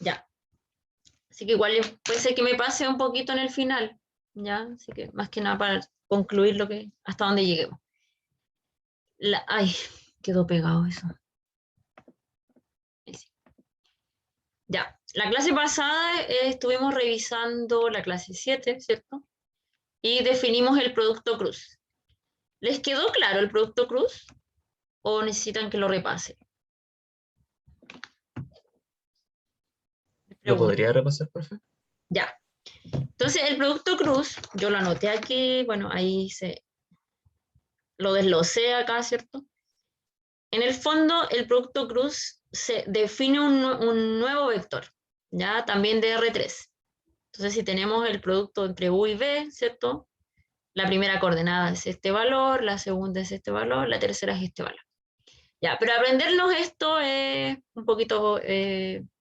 Ya. Así que igual puede ser que me pase un poquito en el final, ¿ya? Así que más que nada para concluir hasta donde lleguemos. Ay, quedó pegado eso. Ahí sí. Ya, la clase pasada estuvimos revisando la clase 7, ¿cierto? Y definimos el producto cruz. ¿Les quedó claro el producto cruz? ¿O necesitan que lo repase? ¿Lo Pregunto. podría repasar, profe? Ya. Entonces, el producto cruz, yo lo anoté aquí, bueno, lo desglosé acá, ¿cierto? En el fondo, el producto cruz se define un nuevo vector, ¿ya? También de R3. Entonces, si tenemos el producto entre U y B, ¿cierto? La primera coordenada es este valor, la segunda es este valor, la tercera es este valor. Ya, pero aprendernos esto es un poquito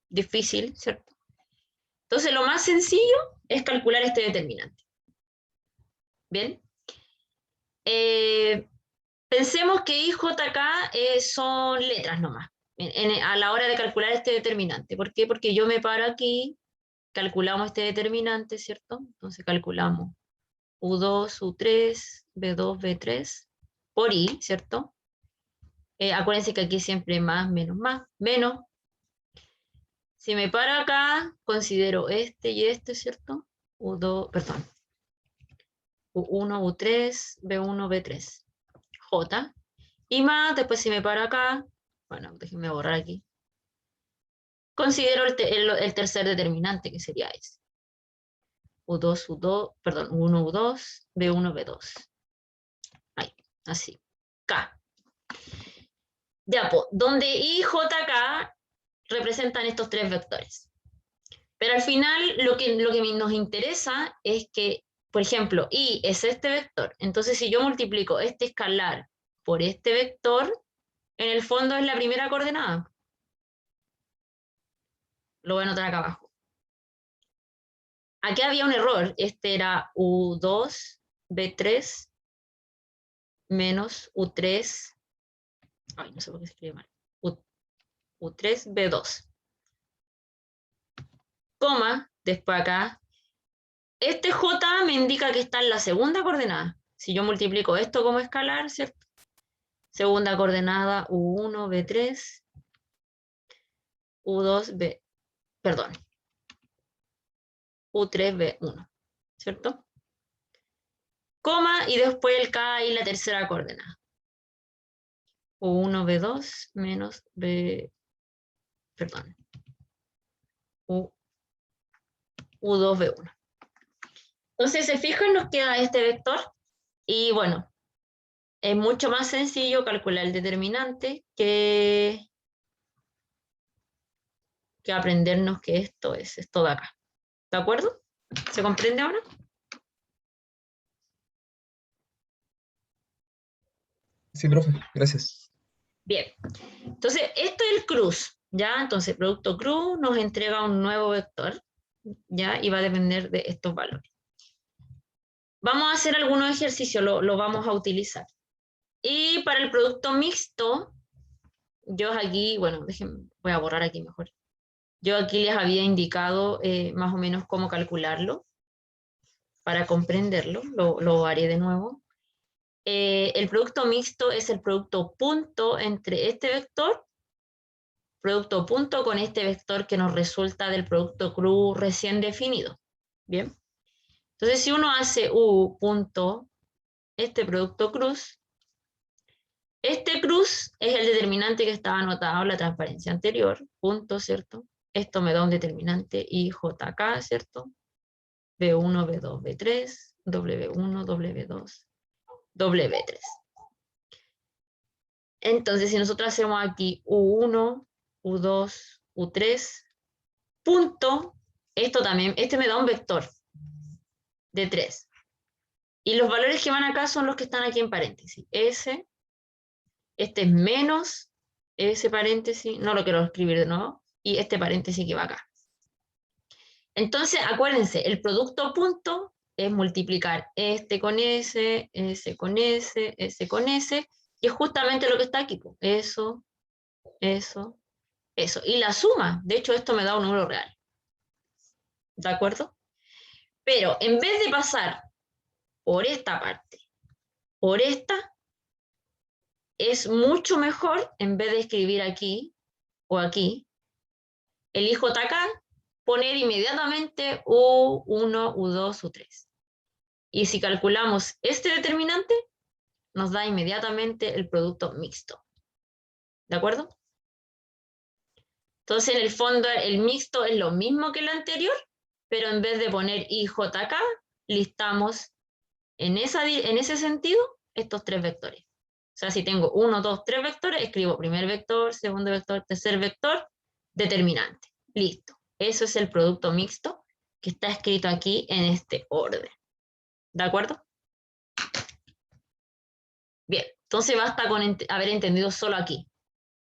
difícil, ¿cierto? Entonces, lo más sencillo es calcular este determinante. ¿Bien? Pensemos que I, J, K son letras nomás, a la hora de calcular este determinante. ¿Por qué? Porque yo me paro aquí, calculamos este determinante, ¿cierto? Entonces calculamos U2, U3, B2, B3, por I, ¿cierto? Acuérdense que aquí siempre más, menos. Si me paro acá, considero este y este, ¿cierto? U2, perdón, U1, U3, B1, B3, J. Y más, después si me paro acá, bueno, déjenme borrar aquí. Considero el tercer determinante, que sería ese. U2, U2, perdón, U1, U2, B1, B2. Ahí, así. K. Ya, pues, donde I, J, K representan estos tres vectores. Pero al final lo que nos interesa es que, por ejemplo, I es este vector. Entonces, si yo multiplico este escalar por este vector, en el fondo es la primera coordenada. Lo voy a anotar acá abajo. Aquí había un error. Este era U2, B3, menos U3. Ay, no sé por qué se escribe mal. U3, B2. Coma, después acá. Este J me indica que está en la segunda coordenada. Si yo multiplico esto como escalar, ¿cierto? Segunda coordenada, U1, B3, U2, B, perdón, U3, B1, ¿cierto? Coma y después el K y la tercera coordenada. U1, B2, menos B, perdón, U2, B1. Entonces, se fijan, nos queda este vector y bueno, es mucho más sencillo calcular el determinante que aprendernos que esto es esto de acá. ¿De acuerdo? ¿Se comprende ahora? Sí, profe, gracias. Bien. Entonces, esto es el cruz, ¿ya? Entonces, producto cruz nos entrega un nuevo vector, ¿ya? Y va a depender de estos valores. Vamos a hacer algunos ejercicios, lo vamos a utilizar. Y para el producto mixto, yo aquí, bueno, voy a borrar aquí mejor. Yo aquí les había indicado más o menos cómo calcularlo para comprenderlo, lo haré de nuevo. El producto mixto es el producto punto entre este vector, producto punto con este vector que nos resulta del producto cruz recién definido. Bien. Entonces, si uno hace U punto, este producto cruz, este cruz es el determinante que estaba anotado en la transparencia anterior, punto, ¿cierto? Esto me da un determinante IJK, ¿cierto? B1, B2, B3, W1, W2, W3. Entonces, si nosotros hacemos aquí U1, U2, U3, punto, esto también, este me da un vector de 3. Y los valores que van acá son los que están aquí en paréntesis. S, este es menos ese paréntesis, no lo quiero escribir de nuevo, y este paréntesis que va acá. Entonces, acuérdense, el producto punto es multiplicar este con ese con ese con ese, y es justamente lo que está aquí. Eso, Eso, y la suma, de hecho esto me da un número real. ¿De acuerdo? Pero en vez de pasar por esta parte, por esta, es mucho mejor, en vez de escribir aquí o aquí, elijo acá, poner inmediatamente U1, U2, U3. Y si calculamos este determinante, nos da inmediatamente el producto mixto. ¿De acuerdo? Entonces, en el fondo, el mixto es lo mismo que el anterior, pero en vez de poner IJK, listamos en ese sentido estos tres vectores. O sea, si tengo 1, 2, 3 vectores, escribo primer vector, segundo vector, tercer vector, determinante. Listo. Eso es el producto mixto que está escrito aquí en este orden. ¿De acuerdo? Bien, entonces basta con haber entendido solo aquí.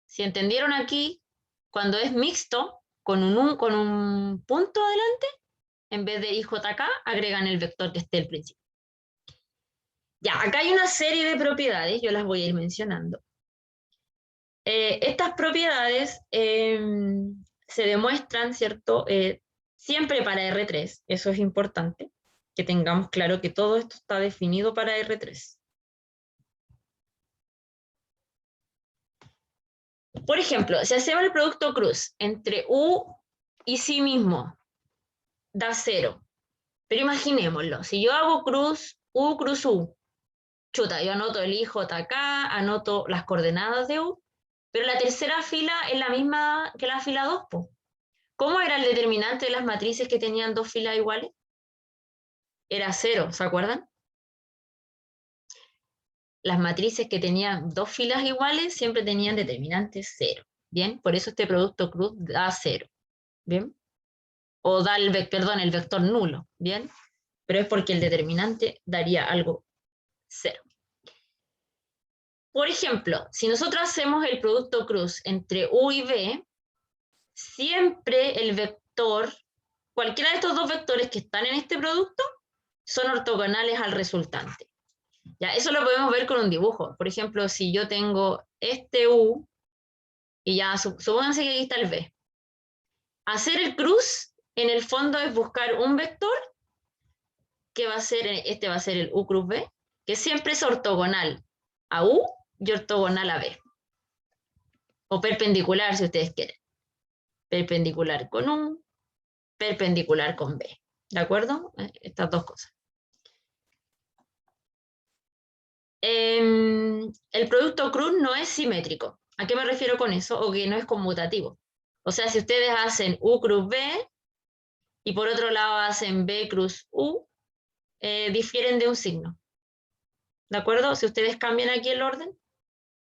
Si entendieron aquí, cuando es mixto, con un punto adelante, en vez de IJK, agregan el vector que esté al principio. Ya, acá hay una serie de propiedades, yo las voy a ir mencionando. Estas propiedades se demuestran, ¿cierto? Siempre para R3, eso es importante, que tengamos claro que todo esto está definido para R3. Por ejemplo, si hacemos el producto cruz entre U y sí mismo, da 0. Pero imaginémoslo, si yo hago cruz U, chuta, yo anoto el IJK, anoto las coordenadas de U, pero la tercera fila es la misma que la fila 2, po. ¿Cómo era el determinante de las matrices que tenían dos filas iguales? Era 0, ¿se acuerdan? Las matrices que tenían dos filas iguales siempre tenían determinante 0. ¿Bien? Por eso este producto cruz da 0. ¿Bien? O da el vector nulo. ¿Bien? Pero es porque el determinante daría algo 0. Por ejemplo, si nosotros hacemos el producto cruz entre U y B, siempre el vector, cualquiera de estos dos vectores que están en este producto, son ortogonales al resultante. Ya, eso lo podemos ver con un dibujo. Por ejemplo, si yo tengo este U, y ya supónganse que aquí está el B. Hacer el cruz, en el fondo, es buscar un vector, que va a ser, este va a ser el U cruz B, que siempre es ortogonal a U y ortogonal a B. O perpendicular, si ustedes quieren. Perpendicular con U, perpendicular con B. ¿De acuerdo? Estas dos cosas. El producto cruz no es simétrico. ¿A qué me refiero con eso? O que no es conmutativo. O sea, si ustedes hacen U cruz B y por otro lado hacen B cruz U, difieren de un signo. ¿De acuerdo? Si ustedes cambian aquí el orden,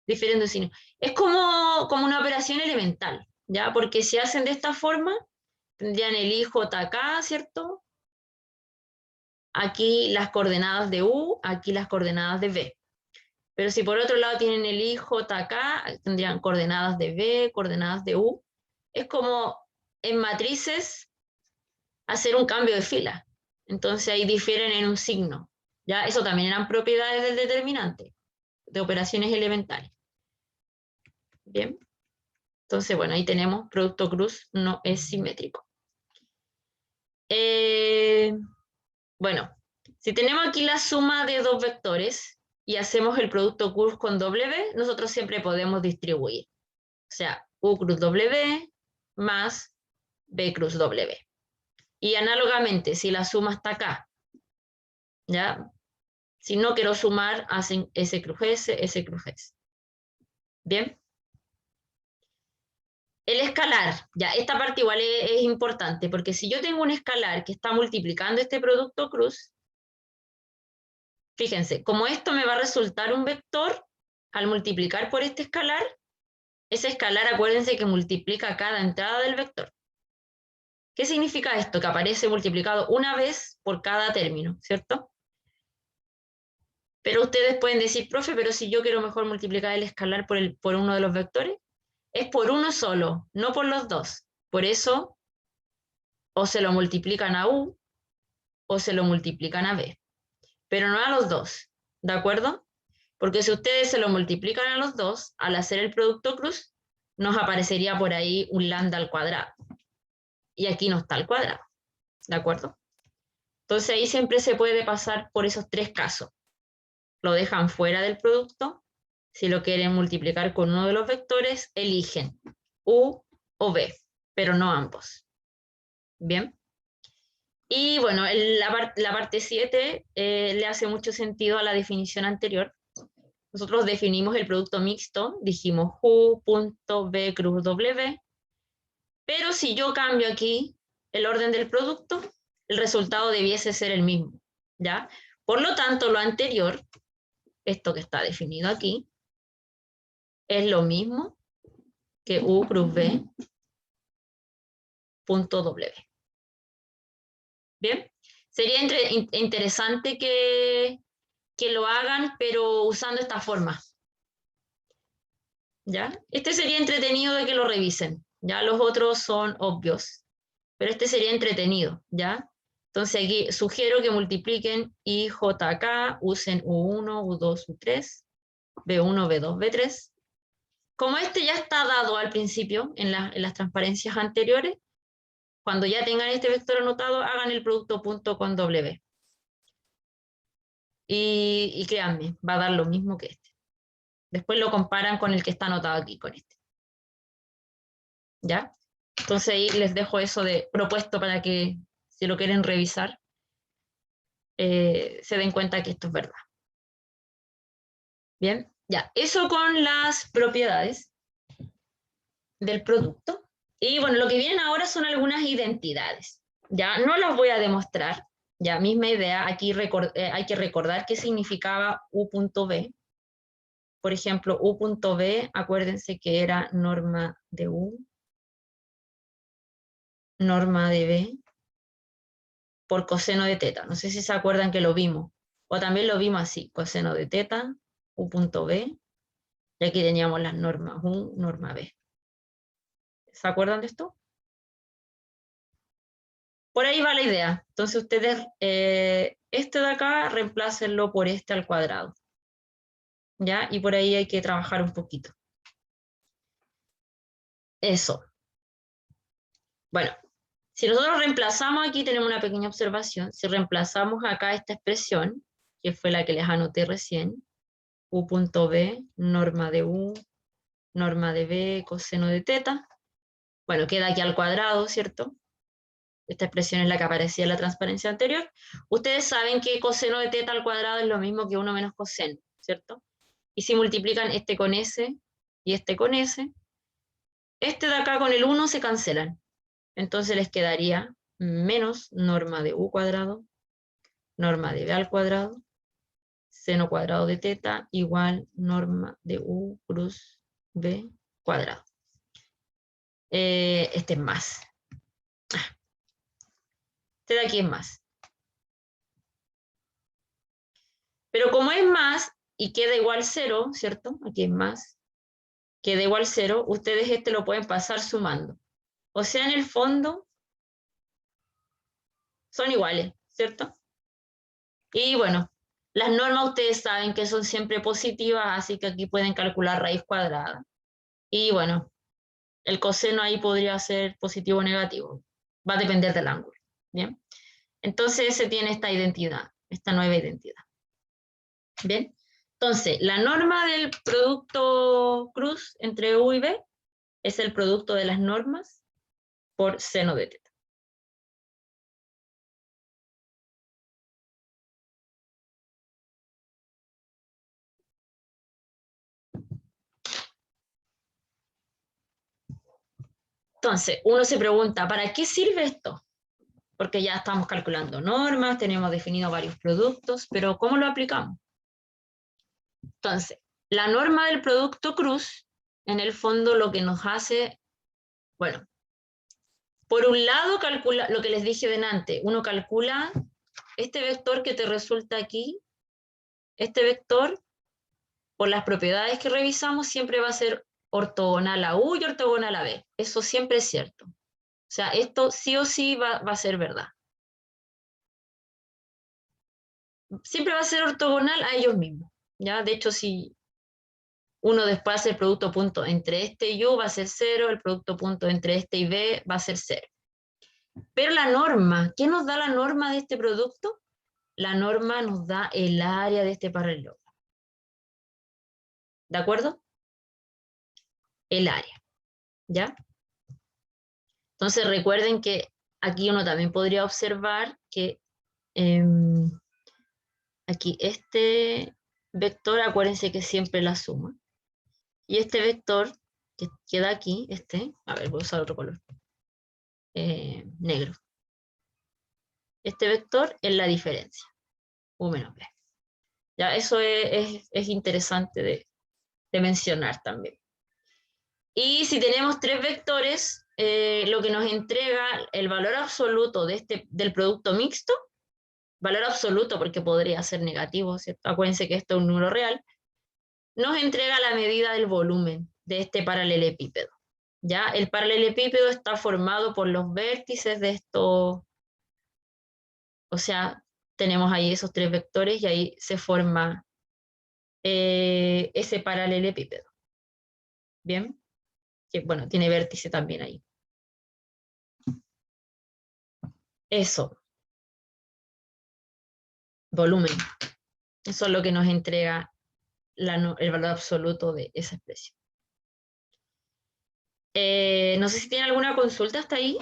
difieren de un signo. Es como una operación elemental, ¿ya? Porque si hacen de esta forma, tendrían el IJK, ¿cierto? Aquí las coordenadas de U, aquí las coordenadas de B. Pero si por otro lado tienen el IJK, tendrían coordenadas de B, coordenadas de U. Es como en matrices hacer un cambio de fila. Entonces ahí difieren en un signo. ¿Ya? Eso también eran propiedades del determinante, de operaciones elementales. Bien. Entonces, bueno, ahí tenemos producto cruz no es simétrico. Bueno, si tenemos aquí la suma de dos vectores y hacemos el producto cruz con W, nosotros siempre podemos distribuir. O sea, U cruz W más B cruz W. Y análogamente, si la suma está acá, ¿ya? Si no quiero sumar, hacen S cruz S, S cruz S. ¿Bien? El escalar, ya, esta parte igual es importante, porque si yo tengo un escalar que está multiplicando este producto cruz, fíjense, como esto me va a resultar un vector, al multiplicar por este escalar, ese escalar, acuérdense que multiplica cada entrada del vector. ¿Qué significa esto? Que aparece multiplicado una vez por cada término, ¿cierto? Pero ustedes pueden decir, profe, pero si yo quiero mejor multiplicar el escalar por uno de los vectores, es por uno solo, no por los dos. Por eso, o se lo multiplican a U, o se lo multiplican a B. Pero no a los dos, ¿de acuerdo? Porque si ustedes se lo multiplican a los dos, al hacer el producto cruz, nos aparecería por ahí un lambda al cuadrado. Y aquí no está al cuadrado, ¿de acuerdo? Entonces ahí siempre se puede pasar por esos tres casos. Lo dejan fuera del producto. Si lo quieren multiplicar con uno de los vectores, eligen u o b, pero no ambos. ¿Bien? Y bueno, la parte 7 le hace mucho sentido a la definición anterior. Nosotros definimos el producto mixto, dijimos u.b cruz w, pero si yo cambio aquí el orden del producto, el resultado debiese ser el mismo, ¿ya? Por lo tanto, lo anterior, esto que está definido aquí, es lo mismo que u cruz b punto w. ¿Bien? Sería interesante que lo hagan, pero usando esta forma, ¿ya? Este sería entretenido de que lo revisen, ¿ya? Los otros son obvios, pero este sería entretenido, ¿ya? Entonces aquí sugiero que multipliquen IJK, usen U1, U2, U3, B1, B2, B3. Como este ya está dado al principio en las transparencias anteriores, cuando ya tengan este vector anotado, hagan el producto punto con W. Y créanme, va a dar lo mismo que este. Después lo comparan con el que está anotado aquí, con este. ¿Ya? Entonces ahí les dejo eso de propuesto para que, si lo quieren revisar, se den cuenta que esto es verdad. Bien, ya, eso con las propiedades del producto. Y bueno, lo que vienen ahora son algunas identidades. Ya no las voy a demostrar, ya misma idea, aquí hay que recordar qué significaba U.B. Por ejemplo, U.B, acuérdense que era norma de U, norma de B, por coseno de teta. No sé si se acuerdan que lo vimos. O también lo vimos así, coseno de teta, U.B, y aquí teníamos las normas U, norma B. ¿Se acuerdan de esto? Por ahí va la idea. Entonces ustedes, este de acá, reemplácenlo por este al cuadrado. ¿Ya? Y por ahí hay que trabajar un poquito. Eso. Bueno, si nosotros reemplazamos aquí, tenemos una pequeña observación. Si reemplazamos acá esta expresión, que fue la que les anoté recién, U.B, norma de U, norma de B, coseno de teta. Bueno, queda aquí al cuadrado, ¿cierto? Esta expresión es la que aparecía en la transparencia anterior. Ustedes saben que coseno de teta al cuadrado es lo mismo que 1 menos coseno, ¿cierto? Y si multiplican este con S y este con S, este de acá con el 1 se cancelan. Entonces les quedaría menos norma de U cuadrado, norma de B al cuadrado, seno cuadrado de teta igual norma de U cruz B cuadrado. Este es más. Este de aquí es más. Pero como es más y queda igual 0, ¿cierto? Aquí es más, queda igual 0, ustedes este lo pueden pasar sumando. O sea, en el fondo son iguales, ¿cierto? Y bueno, las normas ustedes saben que son siempre positivas, así que aquí pueden calcular raíz cuadrada. Y bueno, el coseno ahí podría ser positivo o negativo. Va a depender del ángulo, ¿bien? Entonces se tiene esta identidad, esta nueva identidad. ¿Bien? Entonces, la norma del producto cruz entre U y B es el producto de las normas por seno de teta. Entonces, uno se pregunta, ¿para qué sirve esto? Porque ya estamos calculando normas, tenemos definido varios productos, pero ¿cómo lo aplicamos? Entonces, la norma del producto cruz, en el fondo lo que nos hace, bueno, por un lado calcula lo que les dije delante, uno calcula este vector que te resulta aquí, este vector, por las propiedades que revisamos, siempre va a ser ortogonal a U y ortogonal a B. Eso siempre es cierto. O sea, esto sí o sí va a ser verdad. Siempre va a ser ortogonal a ellos mismos. ¿Ya? De hecho, si Uno después hace el producto punto entre este y U va a ser 0, el producto punto entre este y B va a ser 0. Pero la norma, ¿qué nos da la norma de este producto? La norma nos da el área de este paralelogramo. ¿De acuerdo? El área, ¿ya? Entonces recuerden que aquí uno también podría observar que aquí este vector, acuérdense que siempre la suma. Y este vector que queda aquí, a ver, voy a usar otro color, negro. Este vector es la diferencia, U menos B. Ya, eso es interesante de mencionar también. Y si tenemos tres vectores, lo que nos entrega el valor absoluto del producto mixto, valor absoluto porque podría ser negativo, ¿cierto? Acuérdense que esto es un número real, nos entrega la medida del volumen de este paralelepípedo. ¿Ya? El paralelepípedo está formado por los vértices de estos, o sea, tenemos ahí esos tres vectores y ahí se forma ese paralelepípedo. ¿Bien? Que bueno, tiene vértice también ahí. Eso, volumen. Eso es lo que nos entrega el valor absoluto de esa expresión. No sé si tiene alguna consulta hasta ahí.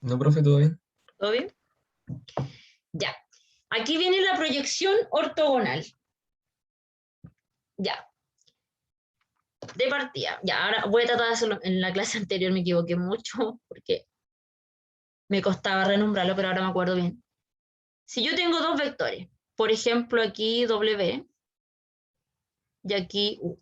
No, profe, ¿todo bien? ¿Todo bien? Ya. Aquí viene la proyección ortogonal. Ya. De partida. Ya, ahora voy a tratar de hacerlo. En la clase anterior me equivoqué mucho porque me costaba renombrarlo, pero ahora me acuerdo bien. Si yo tengo dos vectores, por ejemplo, aquí W y aquí U.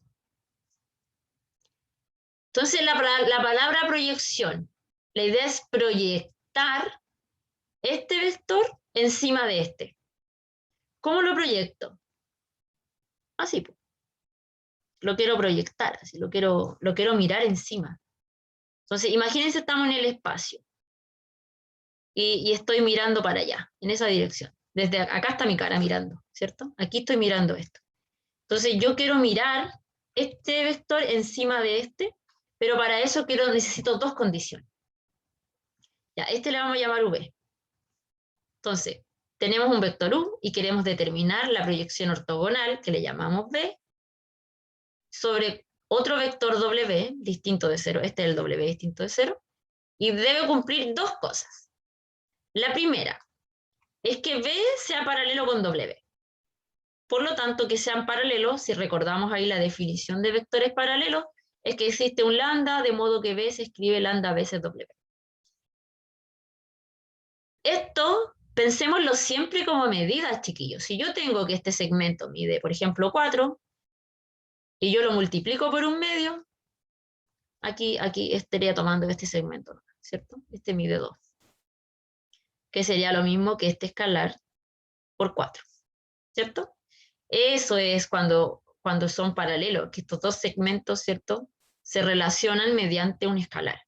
Entonces, la palabra proyección, la idea es proyectar este vector encima de este. ¿Cómo lo proyecto? Así, pues. Lo quiero proyectar, así, lo quiero mirar encima. Entonces, imagínense, estamos en el espacio y estoy mirando para allá, en esa dirección. Desde acá está mi cara mirando, ¿cierto? Aquí estoy mirando esto. Entonces, yo quiero mirar este vector encima de este, pero para eso necesito dos condiciones. Ya, este le vamos a llamar V. Entonces, tenemos un vector U y queremos determinar la proyección ortogonal, que le llamamos V, sobre otro vector W distinto de 0. Este es el W distinto de 0. Y debe cumplir dos cosas. La primera es que V sea paralelo con W. Por lo tanto, que sean paralelos, si recordamos ahí la definición de vectores paralelos, es que existe un lambda, de modo que V se escribe lambda veces W. Esto, pensémoslo siempre como medidas, chiquillos. Si yo tengo que este segmento mide, por ejemplo, 4, y yo lo multiplico por un medio, aquí estaría tomando este segmento, ¿cierto? Este mide 2, que sería lo mismo que este escalar por 4, ¿cierto? Eso es cuando son paralelos, que estos dos segmentos, ¿cierto?, se relacionan mediante un escalar,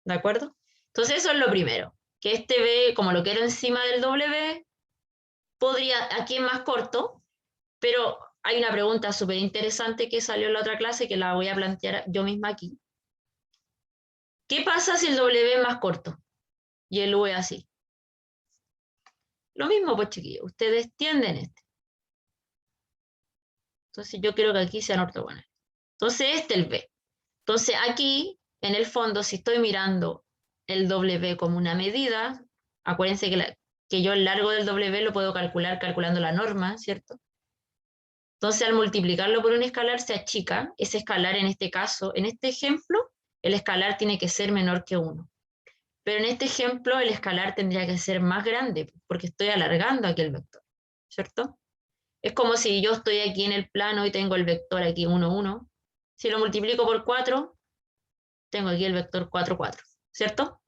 ¿de acuerdo? Entonces eso es lo primero, que este B, como lo quiero encima del W, aquí es más corto, pero hay una pregunta súper interesante que salió en la otra clase que la voy a plantear yo misma aquí. ¿Qué pasa si el W es más corto y el U es así? Lo mismo, pues chiquillos, ustedes tienden este. Entonces yo quiero que aquí sean ortogonales. Entonces este es el B. Entonces aquí, en el fondo, si estoy mirando el W como una medida, acuérdense que yo el largo del W lo puedo calcular calculando la norma, ¿cierto? Entonces al multiplicarlo por un escalar se achica. Ese escalar en este caso, en este ejemplo, el escalar tiene que ser menor que 1. Pero en este ejemplo el escalar tendría que ser más grande porque estoy alargando aquí el vector, ¿cierto? Es como si yo estoy aquí en el plano y tengo el vector aquí 1, 1. Si lo multiplico por 4, tengo aquí el vector 4, 4, ¿cierto?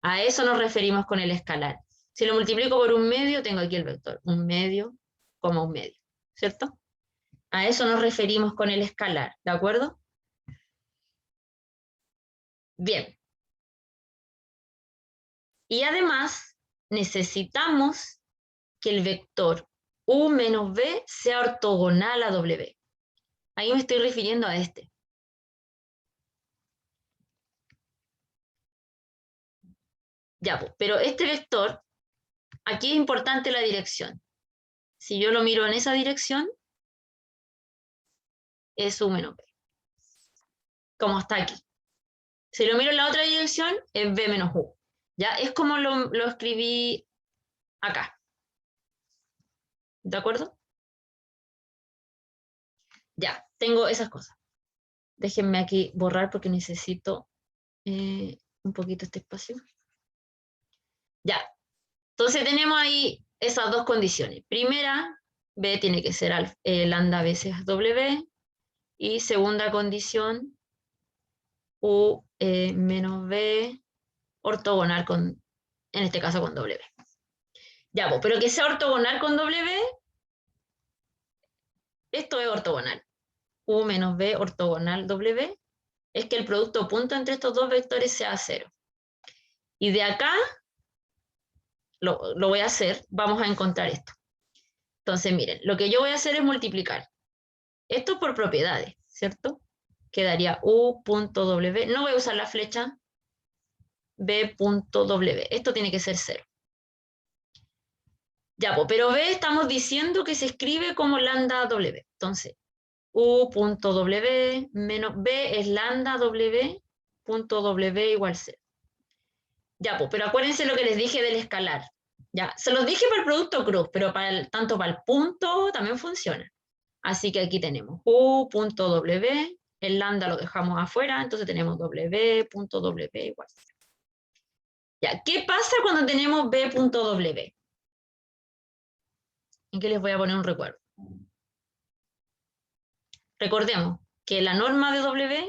A eso nos referimos con el escalar. Si lo multiplico por un medio, tengo aquí el vector 1 medio, un medio, ¿cierto? A eso nos referimos con el escalar, ¿de acuerdo? Bien. Y además necesitamos que el vector u menos b sea ortogonal a w. Ahí me estoy refiriendo a este. Ya, pues, pero este vector, aquí es importante la dirección. Si yo lo miro en esa dirección, es u menos b. Como está aquí. Si lo miro en la otra dirección, es b menos u. Ya, es como lo escribí acá. ¿De acuerdo? Ya, tengo esas cosas. Déjenme aquí borrar porque necesito un poquito este espacio. Ya, entonces tenemos ahí esas dos condiciones. Primera, b tiene que ser lambda veces w. Y segunda condición, u menos b ortogonal con, en este caso con w. Ya, pues, pero que sea ortogonal con w, esto es ortogonal. U menos b ortogonal w es que el producto punto entre estos dos vectores sea 0. Y de acá, lo voy a hacer, vamos a encontrar esto. Entonces, miren, lo que yo voy a hacer es multiplicar esto por propiedades, ¿cierto? Quedaría u.w, no voy a usar la flecha, b.w, esto tiene que ser 0. Ya, pues, pero b estamos diciendo que se escribe como lambda w. Entonces, u.w menos b es lambda w.w igual 0. Ya, pues, pero acuérdense lo que les dije del escalar. Ya, se los dije para el producto cruz, pero tanto para el punto también funciona. Así que aquí tenemos u.w, el lambda lo dejamos afuera, entonces tenemos w.w igual 0. Ya, ¿qué pasa cuando tenemos b.w? ¿En qué les voy a poner un recuerdo? Recordemos que la norma de w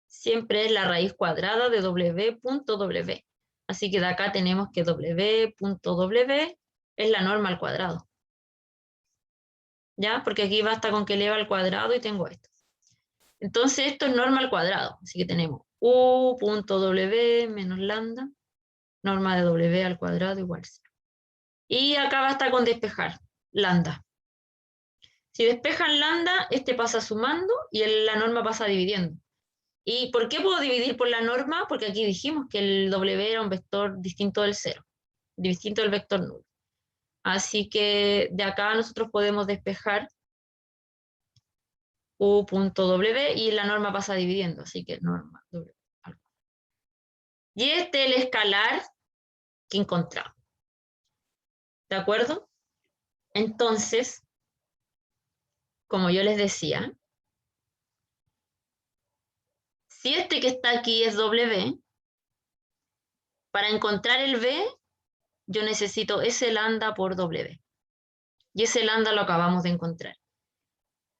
siempre es la raíz cuadrada de w.w. Así que de acá tenemos que w.w es la norma al cuadrado. ¿Ya? Porque aquí basta con que eleva al cuadrado y tengo esto. Entonces esto es norma al cuadrado. Así que tenemos u.w menos lambda, norma de w al cuadrado igual 0. Y acá basta con despejar lambda. Si despejan lambda, este pasa sumando y la norma pasa dividiendo. ¿Y por qué puedo dividir por la norma? Porque aquí dijimos que el w era un vector distinto del 0, distinto del vector nulo. Así que de acá nosotros podemos despejar u.w y la norma pasa dividiendo, así que norma w. Y este es el escalar que encontramos. ¿De acuerdo? Entonces, como yo les decía, si este que está aquí es w, para encontrar el b, yo necesito ese lambda por w. Y ese lambda lo acabamos de encontrar.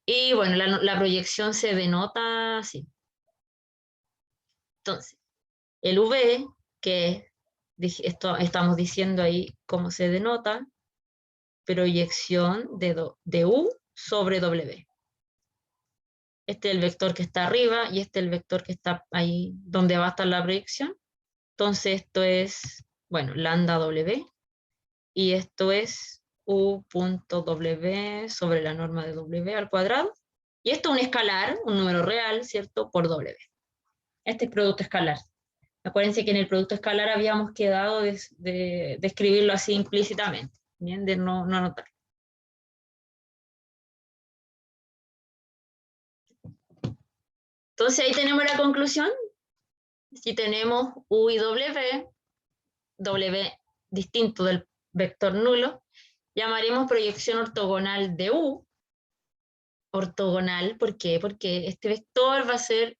Y bueno, la proyección se denota así. Entonces, el v, que estamos diciendo ahí cómo se denota, proyección de u sobre w. Este es el vector que está arriba y este es el vector que está ahí donde va a estar la proyección. Entonces esto es, bueno, lambda w, y esto es u.w sobre la norma de w al cuadrado. Y esto es un escalar, un número real, ¿cierto? Por w. Este es producto escalar. Acuérdense que en el producto escalar habíamos quedado de escribirlo así implícitamente, ¿bien? De no anotar. Entonces ahí tenemos la conclusión. Si tenemos u y w distinto del vector nulo, llamaremos proyección ortogonal de u. Ortogonal, ¿por qué? Porque este vector va a ser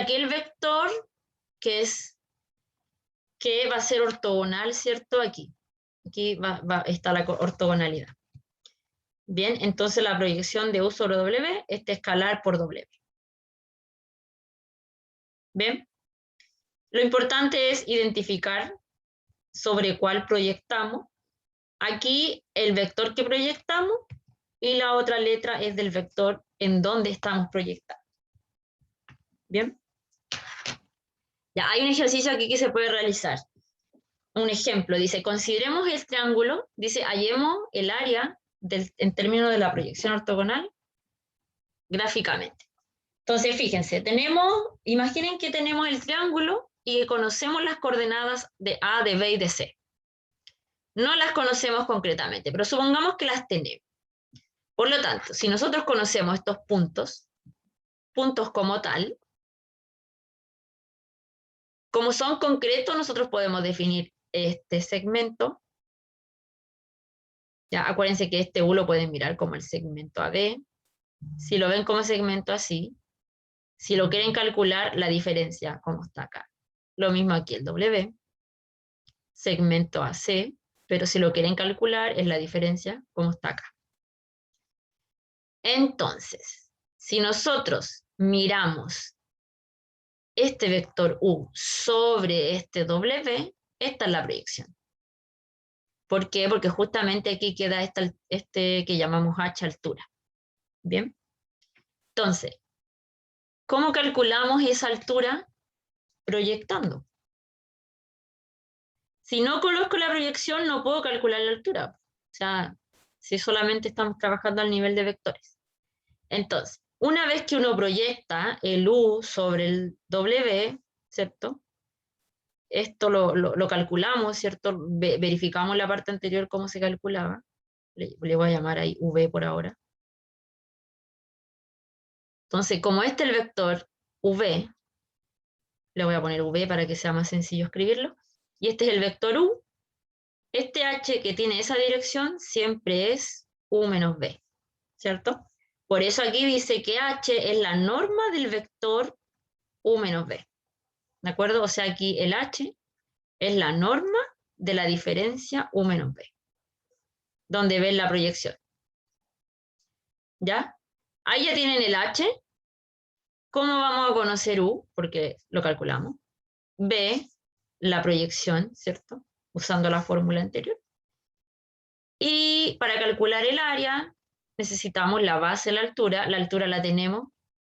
aquel vector que va a ser ortogonal, ¿cierto? Aquí está la ortogonalidad. Bien, entonces la proyección de u sobre w, este escalar por w. Bien, lo importante es identificar sobre cuál proyectamos. Aquí el vector que proyectamos y la otra letra es del vector en donde estamos proyectando. Bien. Ya, hay un ejercicio aquí que se puede realizar. un ejemplo, dice, consideremos el triángulo, dice, hallemos el área en términos de la proyección ortogonal gráficamente. Entonces, fíjense, imaginen que tenemos el triángulo y que conocemos las coordenadas de A, de B y de C. No las conocemos concretamente, pero supongamos que las tenemos. Por lo tanto, si nosotros conocemos estos puntos como tal, como son concretos, nosotros podemos definir este segmento. Ya, acuérdense que este U lo pueden mirar como el segmento AB. Si lo ven como segmento así, si lo quieren calcular, la diferencia, como está acá. Lo mismo aquí el W, segmento AC, pero si lo quieren calcular, es la diferencia, como está acá. Entonces, si nosotros miramos este vector U sobre este W, esta es la proyección. ¿Por qué? Porque justamente aquí queda este que llamamos H altura. ¿Bien? Entonces, ¿cómo calculamos esa altura? Proyectando. Si no conozco la proyección, no puedo calcular la altura. O sea, si solamente estamos trabajando al nivel de vectores. Entonces, una vez que uno proyecta el U sobre el W, ¿cierto? Esto lo calculamos, ¿cierto? Verificamos la parte anterior cómo se calculaba. Le voy a llamar ahí V por ahora. Entonces, como este es el vector V, le voy a poner V para que sea más sencillo escribirlo, y este es el vector U, este H que tiene esa dirección siempre es U menos B, ¿cierto? Por eso aquí dice que H es la norma del vector U menos B, ¿de acuerdo? O sea, aquí el H es la norma de la diferencia U menos B, donde ven la proyección. ¿Ya? Ahí ya tienen el H. ¿Cómo vamos a conocer U? Porque lo calculamos. B, la proyección, ¿cierto? Usando la fórmula anterior. Y para calcular el área necesitamos la base de la altura. La altura la tenemos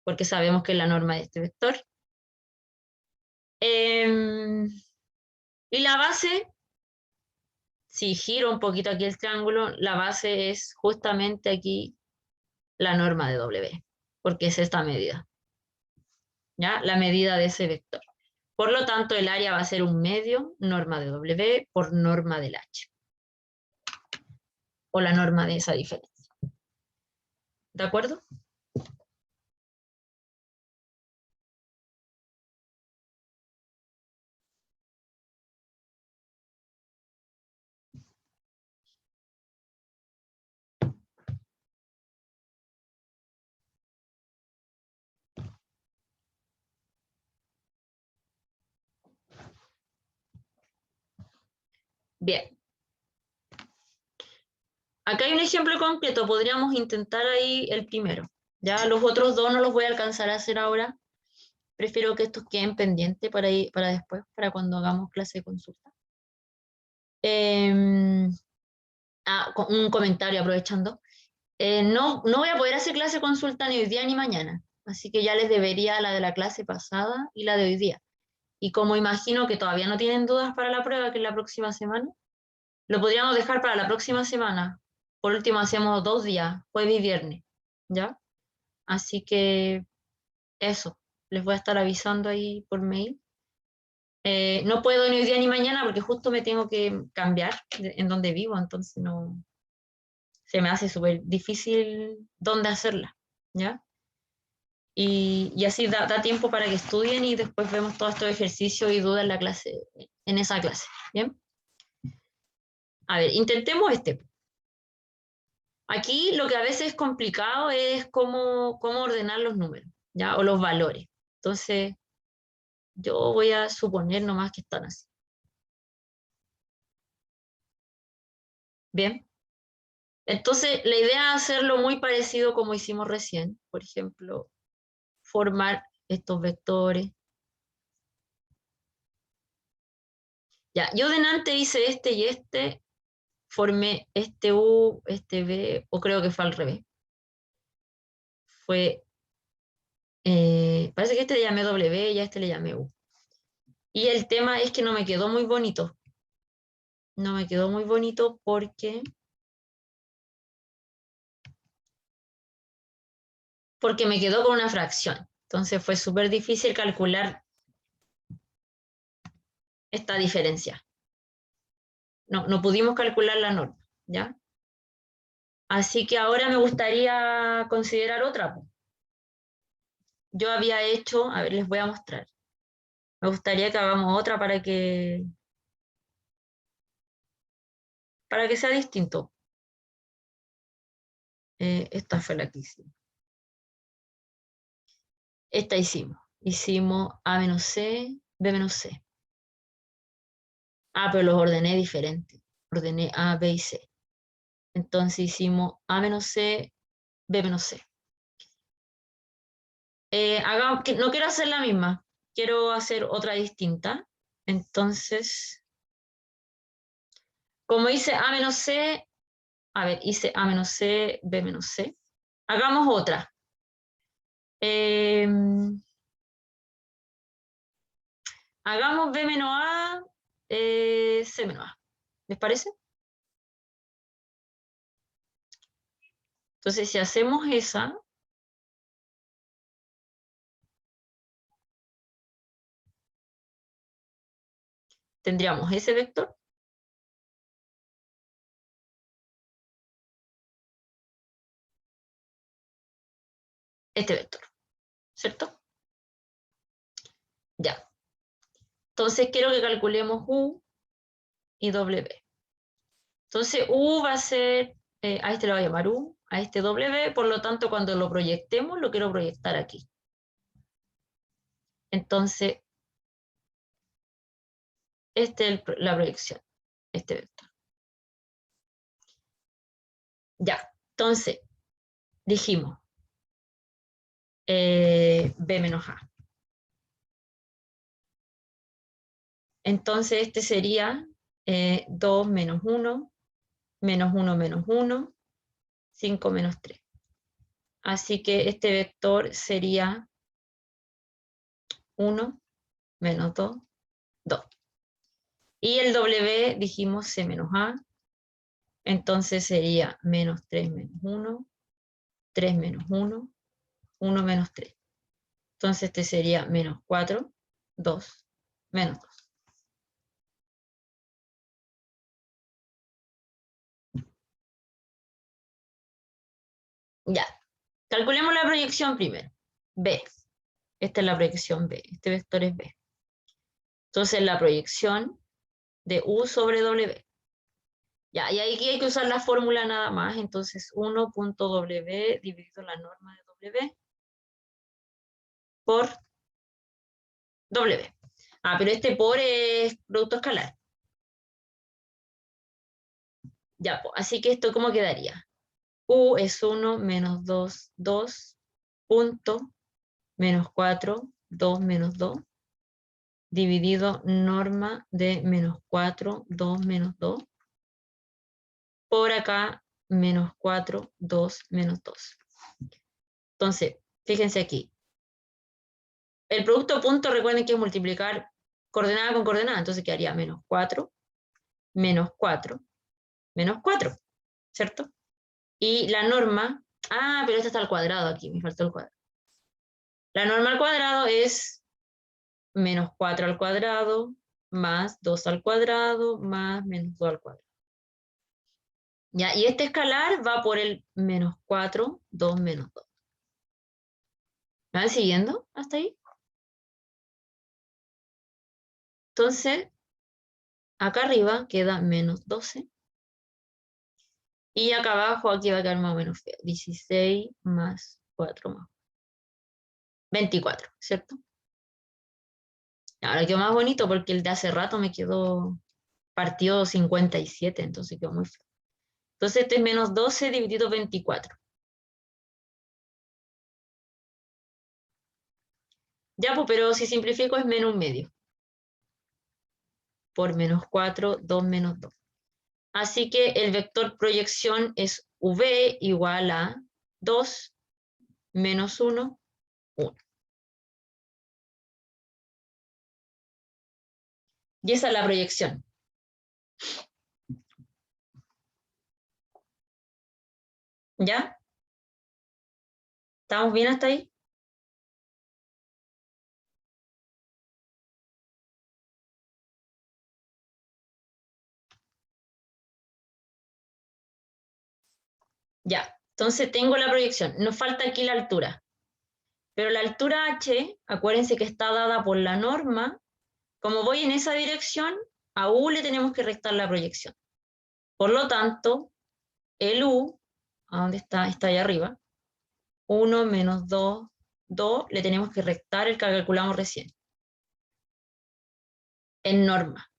porque sabemos que es la norma de este vector. Y la base, si giro un poquito aquí el triángulo, la base es justamente aquí la norma de W, porque es esta medida, ¿ya? La medida de ese vector. Por lo tanto, el área va a ser un medio norma de W por norma del H, o la norma de esa diferencia. ¿De acuerdo? Bien. Acá hay un ejemplo concreto, podríamos intentar ahí el primero. Ya los otros dos no los voy a alcanzar a hacer ahora. Prefiero que estos queden pendientes para después, para cuando hagamos clase de consulta. Un comentario aprovechando. No voy a poder hacer clase de consulta ni hoy día ni mañana, así que ya les debería la de la clase pasada y la de hoy día. Y como imagino que todavía no tienen dudas para la prueba, que es la próxima semana, lo podríamos dejar para la próxima semana. Por último, hacemos 2 días, jueves y viernes, ¿ya? Así que eso, les voy a estar avisando ahí por mail. No puedo ni hoy día ni mañana porque justo me tengo que cambiar en donde vivo, entonces no, se me hace súper difícil dónde hacerla, ¿ya? Y así da tiempo para que estudien y después vemos todos estos ejercicios y dudas en la clase, en esa clase, ¿bien? A ver, intentemos este. Aquí lo que a veces es complicado es cómo ordenar los números, ¿ya? O los valores. Entonces, yo voy a suponer nomás que están así. Bien. Entonces, la idea es hacerlo muy parecido como hicimos recién. Por ejemplo, formar estos vectores. Ya, yo delante hice este y este, formé este U, este B, o creo que fue al revés. Parece que este le llamé W y a este le llamé U. Y el tema es que no me quedó muy bonito. no me quedó muy bonito porque me quedó con una fracción. Entonces fue súper difícil calcular esta diferencia. No pudimos calcular la norma, ¿ya? Así que ahora me gustaría considerar otra. Yo había hecho, a ver, les voy a mostrar. Me gustaría que hagamos otra para que sea distinto. Esta fue la que hicimos. Esta hicimos. Hicimos A menos C, B menos C. Ah, pero los ordené diferente. Ordené A, B y C. Entonces hicimos A menos C, B menos C. No quiero hacer la misma. Quiero hacer otra distinta. Entonces, como hice A menos C, a ver, hice A menos C, B menos C. Hagamos otra. Hagamos B menos A, C menos A. ¿Les parece? Entonces, si hacemos esa, tendríamos ese vector, este vector, ¿cierto? Ya. Entonces, quiero que calculemos U y W. Entonces, U va a ser, a este lo voy a llamar U, a este W, por lo tanto, cuando lo proyectemos, lo quiero proyectar aquí. Entonces, esta es la proyección, este vector. Ya, entonces, dijimos B menos A. Entonces, este sería 2 menos 1, menos 1 menos 1, 5 menos 3. Así que este vector sería 1 menos 2, 2. Y el W dijimos C menos A, entonces sería menos 3 menos 1, 3 menos 1, 1 menos 3. Entonces este sería menos 4, 2, menos 2. Ya, calculemos la proyección primero. B, esta es la proyección B, este vector es B. Entonces la proyección de U sobre W. Ya, y aquí hay que usar la fórmula nada más, entonces 1.W dividido la norma de W por W. Ah, pero este por es producto escalar. Ya, así que esto, ¿cómo quedaría? U es 1 menos 2, 2, punto, menos 4, 2 menos 2, dividido norma de menos 4, 2 menos 2, por acá, menos 4, 2 menos 2. Entonces, fíjense aquí. El producto punto, recuerden que es multiplicar coordenada con coordenada, entonces quedaría menos 4, menos 4, menos 4, ¿cierto? Y la norma, pero esta está al cuadrado aquí, me faltó el cuadrado. La norma al cuadrado es menos 4 al cuadrado, más 2 al cuadrado, más menos 2 al cuadrado. Ya, y este escalar va por el menos 4, 2 menos 2. ¿Me van siguiendo hasta ahí? Entonces, acá arriba queda menos 12. Y acá abajo, aquí va a quedar más o menos feo. 16 más 4 más 24, ¿cierto? Ahora quedó más bonito porque el de hace rato me quedó partido 57, entonces quedó muy feo. Entonces este es menos 12 dividido 24. Ya, pues, pero si simplifico es menos un medio. Por menos 4, 2 menos 2. Así que el vector proyección es V igual a 2 menos 1, 1. Y esa es la proyección. ¿Ya? ¿Estamos bien hasta ahí? Ya, entonces tengo la proyección. Nos falta aquí la altura. Pero la altura h, acuérdense que está dada por la norma. Como voy en esa dirección, a u le tenemos que restar la proyección. Por lo tanto, el u, ¿a dónde está? Está ahí arriba. 1 menos 2, 2, le tenemos que restar el que calculamos recién. En norma.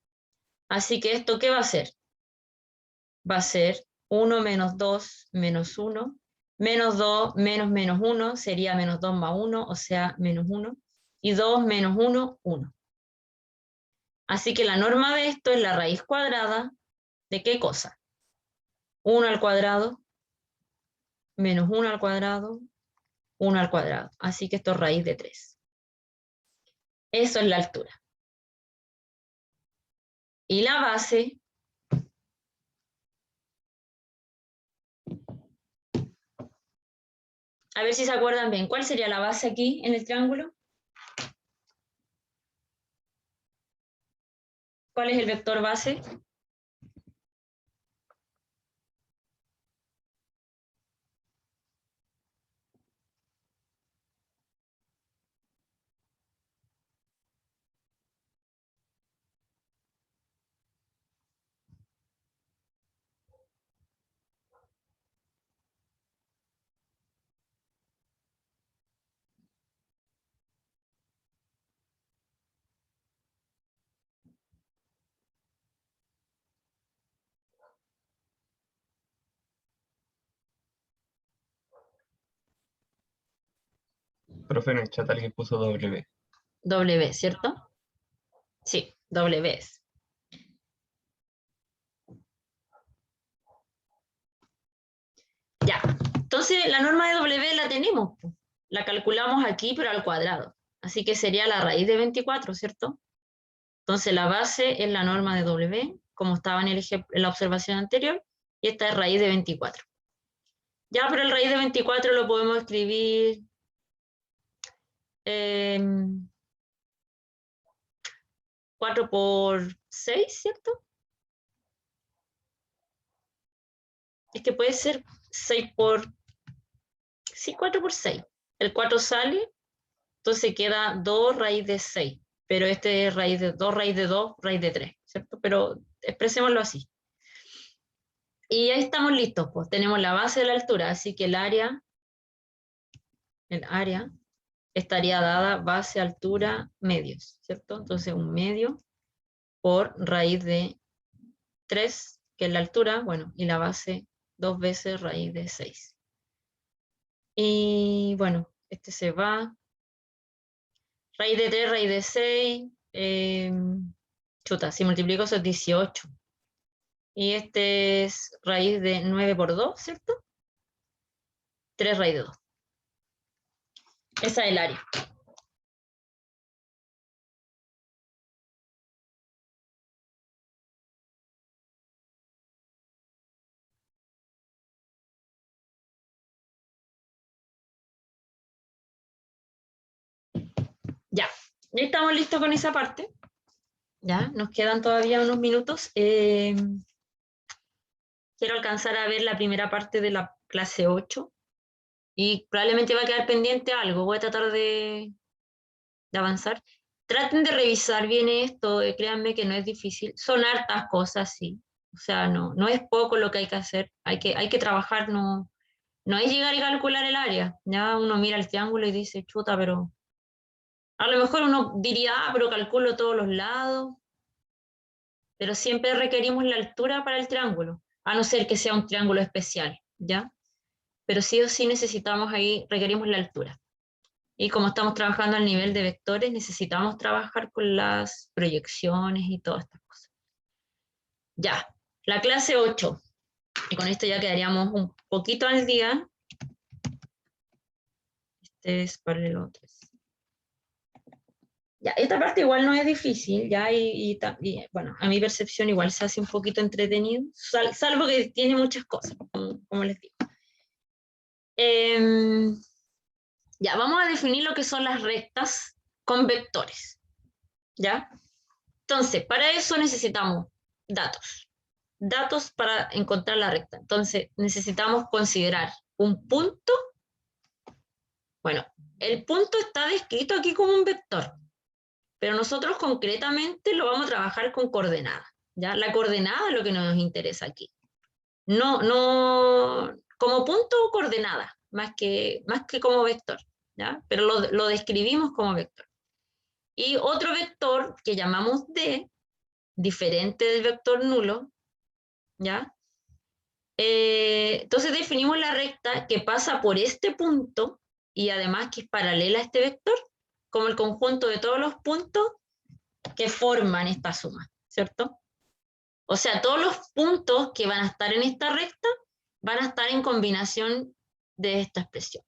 Así que esto, ¿qué va a ser? Va a ser 1 menos 2 menos 1. Menos 2 menos menos 1 sería menos 2 más 1, o sea, menos 1. Y 2 menos 1, 1. Así que la norma de esto es la raíz cuadrada de ¿qué cosa? 1 al cuadrado menos 1 al cuadrado, 1 al cuadrado. Así que esto es raíz de 3. Eso es la altura. Y la base, a ver si se acuerdan bien, ¿cuál sería la base aquí en el triángulo? ¿Cuál es el vector base? Profe, en el chat alguien puso W. W, ¿cierto? Sí, W es. Ya, entonces la norma de W la tenemos, po. La calculamos aquí, pero al cuadrado. Así que sería la raíz de 24, ¿cierto? Entonces la base es la norma de W, como estaba en, en la observación anterior, y esta es raíz de 24. Ya, pero el raíz de 24 lo podemos escribir 4 por 6, ¿cierto? Es que puede ser 6 por... Sí, 4 por 6. El 4 sale, entonces queda 2 raíz de 6. Pero este es raíz de 2, raíz de 2, raíz de 3, ¿cierto? Pero expresémoslo así. Y ahí estamos listos, pues tenemos la base de la altura, así que el área estaría dada base, altura, medios, ¿cierto? Entonces un medio por raíz de 3, que es la altura, bueno, y la base 2 veces raíz de 6. Y bueno, este se va. Raíz de 3, raíz de 6. Chuta, si multiplico eso es 18. Y este es raíz de 9 por 2, ¿cierto? 3 raíz de 2. Esa es el área. Ya, ya estamos listos con esa parte. Ya, nos quedan todavía unos minutos. Quiero alcanzar a ver la primera parte de la clase 8 y probablemente va a quedar pendiente algo. Voy a tratar de avanzar. Traten de revisar bien esto, créanme que no es difícil. Son hartas cosas, sí. O sea, no es poco lo que hay que hacer. Hay que trabajar, no es llegar y calcular el área. Ya uno mira el triángulo y dice, chuta, pero a lo mejor uno diría, pero calculo todos los lados. Pero siempre requerimos la altura para el triángulo, a no ser que sea un triángulo especial, ¿ya? Pero sí o sí necesitamos ahí, requerimos la altura. Y como estamos trabajando al nivel de vectores, necesitamos trabajar con las proyecciones y todas estas cosas. Ya, la clase 8. Y con esto ya quedaríamos un poquito al día. Este es paralelo 3. Ya, esta parte igual no es difícil, ya, bueno, a mi percepción igual se hace un poquito entretenido, salvo que tiene muchas cosas, como les digo. Ya, vamos a definir lo que son las rectas con vectores, ¿ya? Entonces, para eso necesitamos datos. Datos para encontrar la recta. Entonces, necesitamos considerar un punto. Bueno, el punto está descrito aquí como un vector, pero nosotros concretamente lo vamos a trabajar con coordenadas, ¿ya? La coordenada es lo que nos interesa aquí. No, como punto o coordenada, más que como vector, ¿ya? Pero lo describimos como vector. Y otro vector que llamamos D, diferente del vector nulo, ¿ya? Entonces definimos la recta que pasa por este punto y además que es paralela a este vector, como el conjunto de todos los puntos que forman esta suma, ¿cierto? O sea, todos los puntos que van a estar en esta recta van a estar en combinación de esta expresión,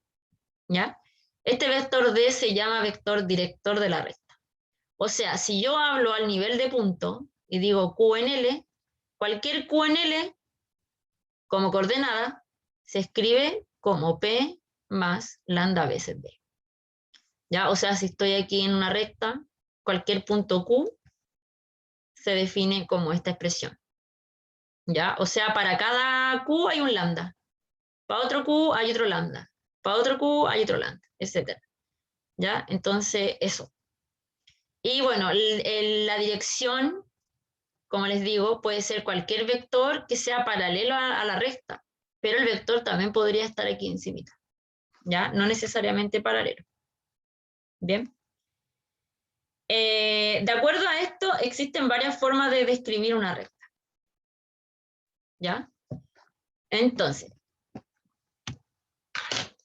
¿ya? Este vector D se llama vector director de la recta. O sea, si yo hablo al nivel de punto y digo Q en L, cualquier Q en L como coordenada se escribe como P más lambda veces D. ¿Ya? O sea, si estoy aquí en una recta, cualquier punto Q se define como esta expresión. ¿Ya? O sea, para cada Q hay un lambda. Para otro Q hay otro lambda. Para otro Q hay otro lambda, etc. ¿Ya? Entonces, eso. Y bueno, la dirección, como les digo, puede ser cualquier vector que sea paralelo a la recta, pero el vector también podría estar aquí encima, ¿ya? No necesariamente paralelo. Bien. De acuerdo a esto, existen varias formas de describir una recta, ¿ya? Entonces,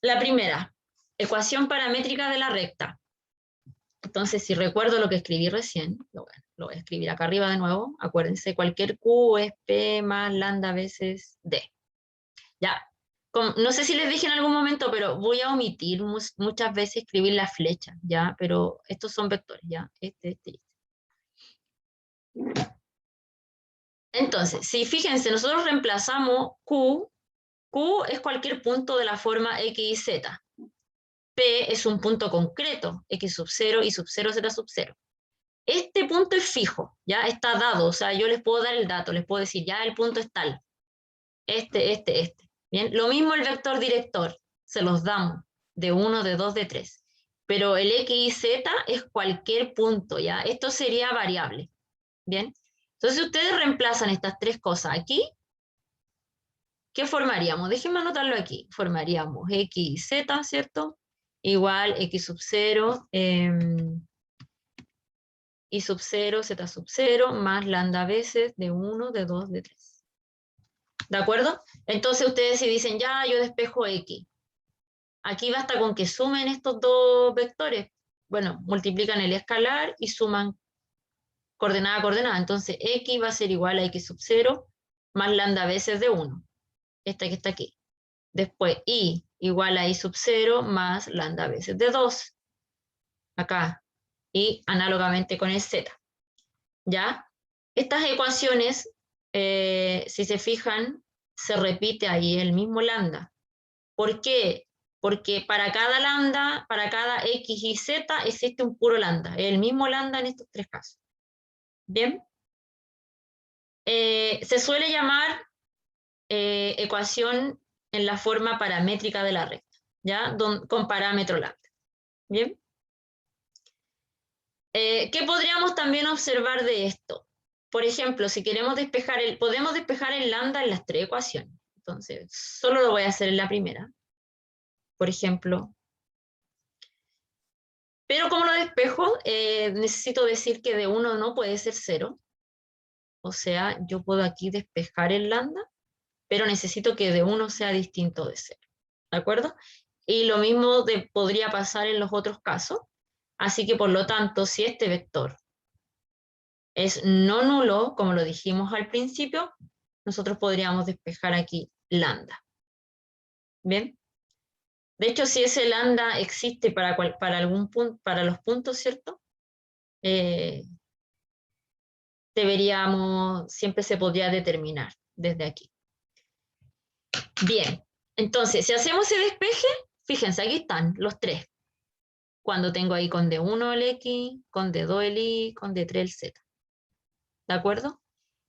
la primera, ecuación paramétrica de la recta. Entonces, si recuerdo lo que escribí recién, lo voy a escribir acá arriba de nuevo. Acuérdense, cualquier Q es P más lambda veces D. Ya. No sé si les dije en algún momento, pero voy a omitir muchas veces escribir la flecha, ¿ya? Pero estos son vectores, ¿ya? Este. Entonces, si fíjense, nosotros reemplazamos Q es cualquier punto de la forma X y Z. P es un punto concreto, X sub 0 y sub 0, Z sub 0. Este punto es fijo, ya está dado, o sea, yo les puedo dar el dato, les puedo decir, ya el punto es tal, este. Bien, lo mismo el vector director, se los damos, de 1, de 2, de 3. Pero el X y Z es cualquier punto, ya, esto sería variable. Bien, entonces si ustedes reemplazan estas tres cosas aquí, ¿qué formaríamos? Déjenme anotarlo aquí. Formaríamos X y Z, ¿cierto? Igual X sub 0, Y sub 0, Z sub 0, más lambda veces de 1, de 2, de 3. ¿De acuerdo? Entonces ustedes si dicen, ya, yo despejo X. Aquí basta con que sumen estos dos vectores. Bueno, multiplican el escalar y suman coordenada a coordenada. Entonces X va a ser igual a X sub 0 más lambda veces de 1. Esta que está aquí. Después Y igual a Y sub 0 más lambda veces de 2. Acá. Y análogamente con el Z. ¿Ya? Estas ecuaciones, si se fijan, se repite ahí el mismo lambda. ¿Por qué? Porque para cada lambda, para cada X y Z, existe un puro lambda. El mismo lambda en estos tres casos. ¿Bien? Se suele llamar ecuación en la forma paramétrica de la recta, ¿ya? Con parámetro lambda. ¿Bien? ¿Qué podríamos también observar de esto? Por ejemplo, si queremos despejar podemos despejar el lambda en las tres ecuaciones. Entonces, solo lo voy a hacer en la primera. Por ejemplo. Pero como lo despejo, necesito decir que de 1 no puede ser 0. O sea, yo puedo aquí despejar el lambda, pero necesito que de 1 sea distinto de 0. ¿De acuerdo? Y lo mismo podría pasar en los otros casos. Así que por lo tanto, si este vector es no nulo, como lo dijimos al principio, nosotros podríamos despejar aquí lambda. ¿Bien? De hecho, si ese lambda existe para algún punto, para los puntos, ¿cierto? Siempre se podría determinar desde aquí. Bien, Entonces, si hacemos ese despeje, fíjense, aquí están los tres. Cuando tengo ahí con D1 el X, con D2 el Y, con D3 el Z. ¿De acuerdo?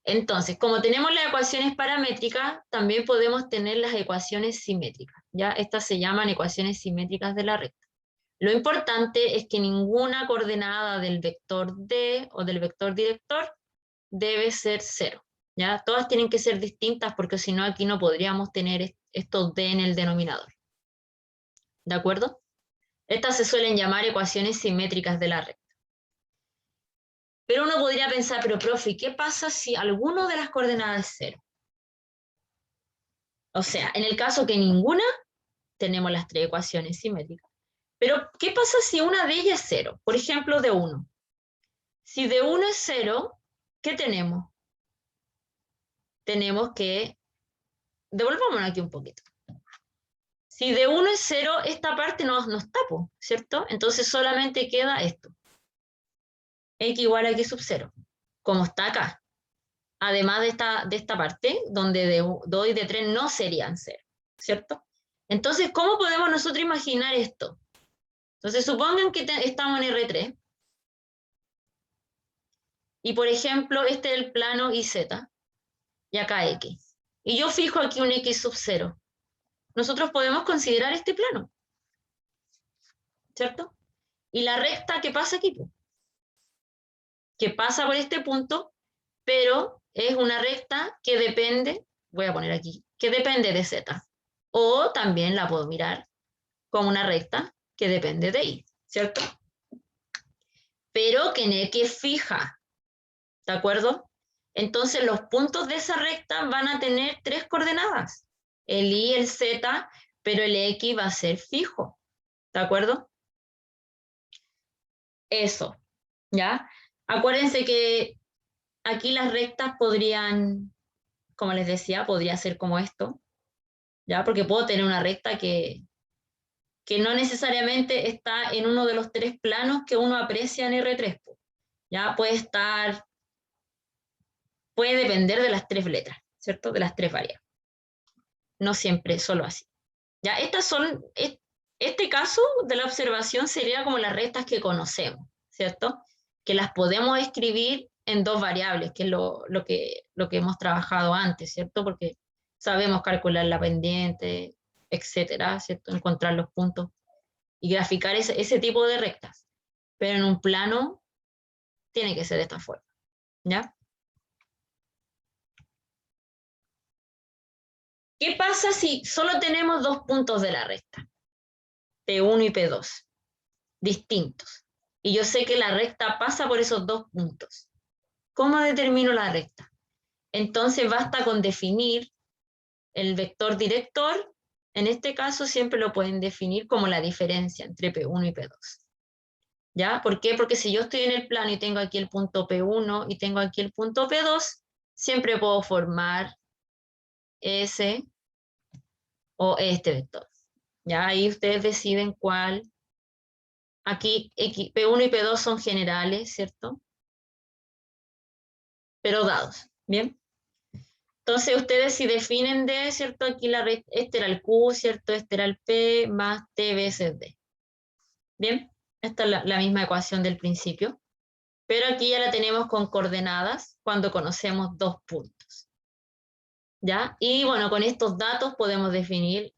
Entonces, como tenemos las ecuaciones paramétricas, también podemos tener las ecuaciones simétricas. ¿Ya? Estas se llaman ecuaciones simétricas de la recta. Lo importante es que ninguna coordenada del vector D o del vector director debe ser 0. ¿Ya? Todas tienen que ser distintas porque si no aquí no podríamos tener estos D en el denominador. ¿De acuerdo? Estas se suelen llamar ecuaciones simétricas de la recta. Pero uno podría pensar, pero profe, ¿qué pasa si alguno de las coordenadas es 0? O sea, en el caso que ninguna, tenemos las tres ecuaciones simétricas. Pero, ¿qué pasa si una de ellas es 0? Por ejemplo, de 1. Si de 1 es 0, ¿qué tenemos? Tenemos que... Devolvámonos aquí un poquito. Si de 1 es 0, esta parte no tapo, ¿cierto? Entonces solamente queda esto. X igual a X sub 0, como está acá. Además de esta parte, donde de 2 y de 3 no serían 0, ¿cierto? Entonces, ¿cómo podemos nosotros imaginar esto? Entonces, supongan que estamos en R3, y por ejemplo, este es el plano YZ, y acá X. Y yo fijo aquí un X sub 0. Nosotros podemos considerar este plano, ¿cierto? Y la recta que pasa aquí, que pasa por este punto, pero es una recta que depende, voy a poner aquí, que depende de Z. O también la puedo mirar como una recta que depende de Y, ¿cierto? Pero que en X es fija, ¿de acuerdo? Entonces los puntos de esa recta van a tener tres coordenadas, el Y, el Z, pero el X va a ser fijo, ¿de acuerdo? Eso, ¿ya? Acuérdense que aquí las rectas podrían, como les decía, podría ser como esto, ¿ya? Porque puedo tener una recta que no necesariamente está en uno de los tres planos que uno aprecia en R3, ¿ya? Puede depender de las tres letras, ¿cierto? De las tres variables. No siempre, solo así. ¿Ya? Este caso de la observación sería como las rectas que conocemos, ¿cierto? Que las podemos escribir en dos variables, que es lo que hemos trabajado antes, ¿cierto? Porque sabemos calcular la pendiente, etcétera, ¿cierto? Encontrar los puntos y graficar ese tipo de rectas. Pero en un plano tiene que ser de esta forma, ¿ya? ¿Qué pasa si solo tenemos dos puntos de la recta? P1 y P2, distintos. Y yo sé que la recta pasa por esos dos puntos. ¿Cómo determino la recta? Entonces basta con definir el vector director. En este caso siempre lo pueden definir como la diferencia entre P1 y P2. ¿Ya? ¿Por qué? Porque si yo estoy en el plano y tengo aquí el punto P1 y tengo aquí el punto P2, siempre puedo formar ese o este vector. ¿Ya? Ahí ustedes deciden cuál. Aquí P1 y P2 son generales, ¿cierto? Pero dados, ¿bien? Entonces ustedes si definen D, ¿cierto? Aquí este era el Q, ¿cierto? Este era el P más T veces D. ¿Bien? Esta es la misma ecuación del principio. Pero aquí ya la tenemos con coordenadas cuando conocemos dos puntos. ¿Ya? Y bueno, con estos datos podemos definir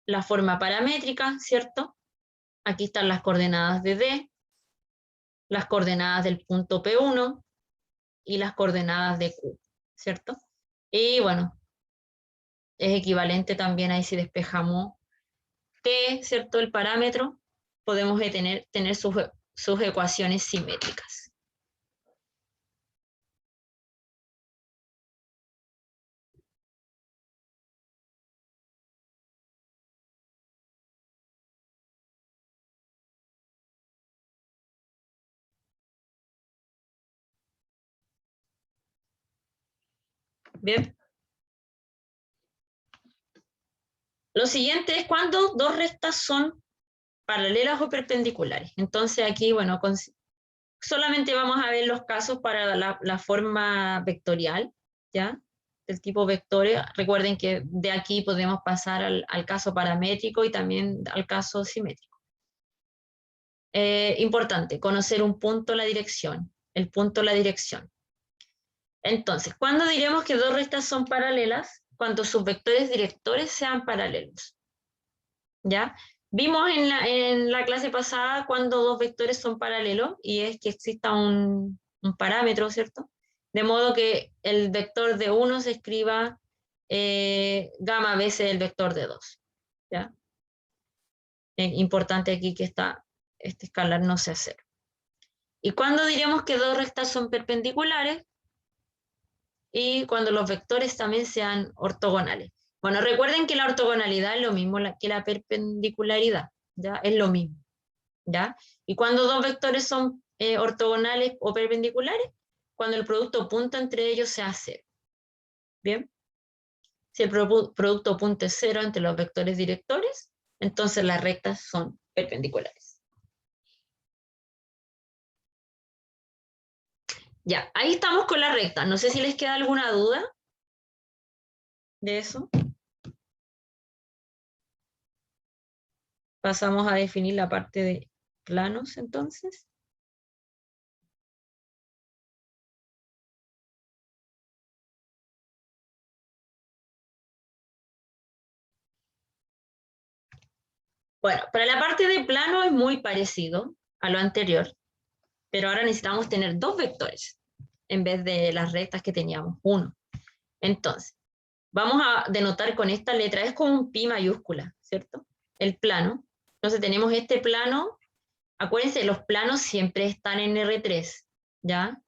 la forma paramétrica, ¿cierto? Aquí están las coordenadas de D, las coordenadas del punto P1 y las coordenadas de Q, ¿cierto? Y bueno, es equivalente también ahí si despejamos T, ¿cierto? El parámetro, podemos tener sus ecuaciones simétricas. Bien. Lo siguiente es cuando dos rectas son paralelas o perpendiculares. Entonces aquí, bueno, solamente vamos a ver los casos para la forma vectorial, ¿ya? del tipo vectores. Recuerden que de aquí podemos pasar al caso paramétrico y también al caso simétrico. Importante, conocer un punto, la dirección. El punto, la dirección. Entonces, ¿cuándo diremos que dos rectas son paralelas? Cuando sus vectores directores sean paralelos. ¿Ya? Vimos en la clase pasada cuando dos vectores son paralelos y es que exista un parámetro, ¿cierto? De modo que el vector de 1 se escriba gamma veces el vector de 2. ¿Ya? Importante aquí que este escalar no sea 0. ¿Y cuándo diremos que dos rectas son perpendiculares? Y cuando los vectores también sean ortogonales. Bueno, recuerden que la ortogonalidad es lo mismo que la perpendicularidad, ¿ya? Es lo mismo, ¿ya? Y cuando dos vectores son ortogonales o perpendiculares, cuando el producto punto entre ellos sea 0. ¿Bien? Si el producto punto es 0 entre los vectores directores, entonces las rectas son perpendiculares. Ya, ahí estamos con la recta. No sé si les queda alguna duda de eso. Pasamos a definir la parte de planos, entonces. Bueno, para la parte de plano es muy parecido a lo anterior, pero ahora necesitamos tener dos vectores en vez de las rectas que teníamos, uno. Entonces, vamos a denotar con esta letra, es como un pi mayúscula, ¿cierto? El plano. Entonces tenemos este plano. Acuérdense, los planos siempre están en R3, ¿ya?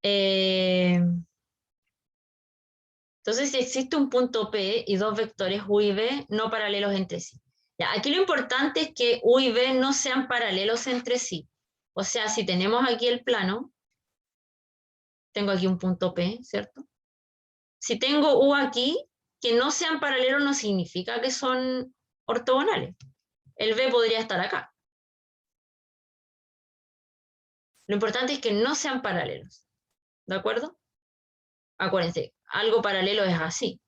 Entonces, si existe un punto P y dos vectores U y V no paralelos entre sí. Ya, aquí lo importante es que U y V no sean paralelos entre sí. O sea, si tenemos aquí el plano, tengo aquí un punto P, ¿cierto? Si tengo U aquí, que no sean paralelos no significa que son ortogonales. El V podría estar acá. Lo importante es que no sean paralelos. ¿De acuerdo? Acuérdense, algo paralelo es así.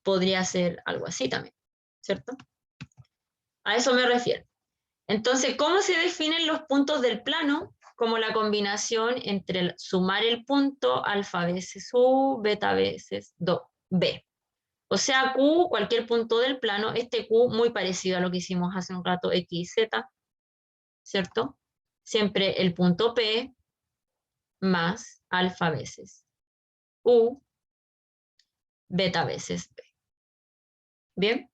Podría ser algo así también, ¿cierto? A eso me refiero. Entonces, ¿cómo se definen los puntos del plano? Como la combinación entre sumar el punto alfa veces u, beta veces b. O sea, q, cualquier punto del plano, este q muy parecido a lo que hicimos hace un rato, x, z, ¿cierto? Siempre el punto p más alfa veces u, beta veces b. ¿Bien?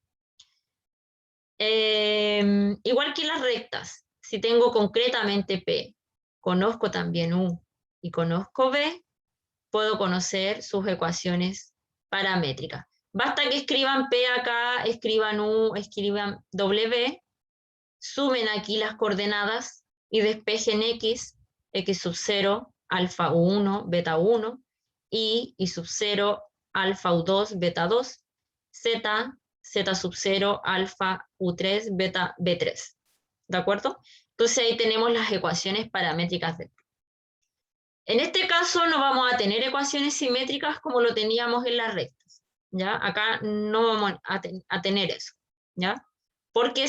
Igual que las rectas, si tengo concretamente P, conozco también U y conozco B, puedo conocer sus ecuaciones paramétricas. Basta que escriban P acá, escriban U, escriban W, sumen aquí las coordenadas y despejen X, X sub 0, alfa U1, beta 1, y sub 0, alfa U2, beta 2, Z, Z sub 0, alfa U3, beta B3. ¿De acuerdo? Entonces ahí tenemos las ecuaciones paramétricas del plano. En este caso no vamos a tener ecuaciones simétricas como lo teníamos en las rectas. ¿Ya? Acá no vamos a tener eso. ¿Ya? Porque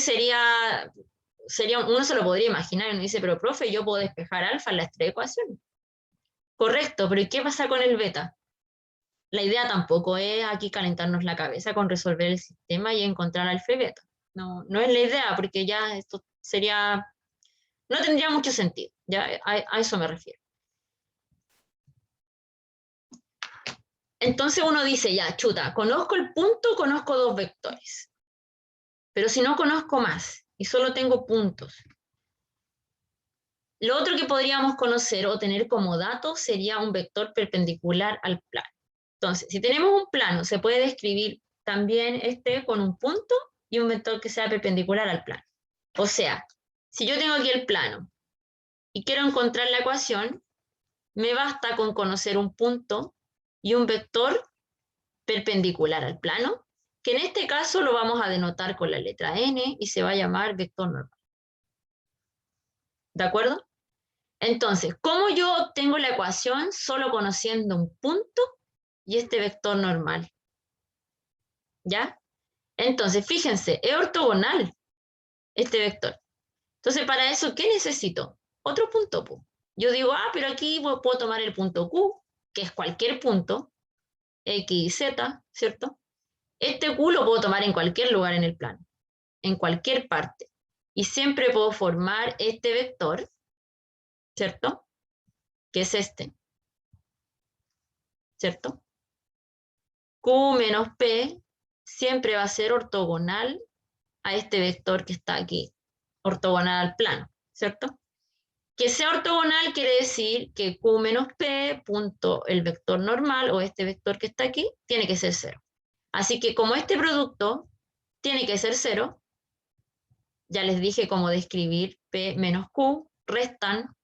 uno se lo podría imaginar y uno dice, pero profe, yo puedo despejar alfa en las tres ecuaciones. Correcto, pero ¿y qué pasa con el beta? La idea tampoco es aquí calentarnos la cabeza con resolver el sistema y encontrar alfa y beta. No, no es la idea, porque ya esto no tendría mucho sentido, ya a eso me refiero. Entonces uno dice, ya, chuta, conozco el punto, conozco dos vectores. Pero si no conozco más y solo tengo puntos, lo otro que podríamos conocer o tener como dato sería un vector perpendicular al plano. Entonces, si tenemos un plano, se puede describir también con un punto y un vector que sea perpendicular al plano. O sea, si yo tengo aquí el plano y quiero encontrar la ecuación, me basta con conocer un punto y un vector perpendicular al plano, que en este caso lo vamos a denotar con la letra n y se va a llamar vector normal. ¿De acuerdo? Entonces, ¿cómo yo obtengo la ecuación solo conociendo un punto y este vector normal. ¿Ya? Entonces, fíjense, es ortogonal este vector. Entonces, para eso, ¿qué necesito? Otro punto, Q. Yo digo, pero aquí puedo tomar el punto Q, que es cualquier punto, X y Z, ¿cierto? Este Q lo puedo tomar en cualquier lugar en el plano, en cualquier parte. Y siempre puedo formar este vector, ¿cierto? Que es este, ¿cierto? Q menos P siempre va a ser ortogonal a este vector que está aquí, ortogonal al plano, ¿cierto? Que sea ortogonal quiere decir que Q menos P, punto el vector normal, o este vector que está aquí, tiene que ser 0. Así que como este producto tiene que ser 0, ya les dije cómo describir P menos Q, restan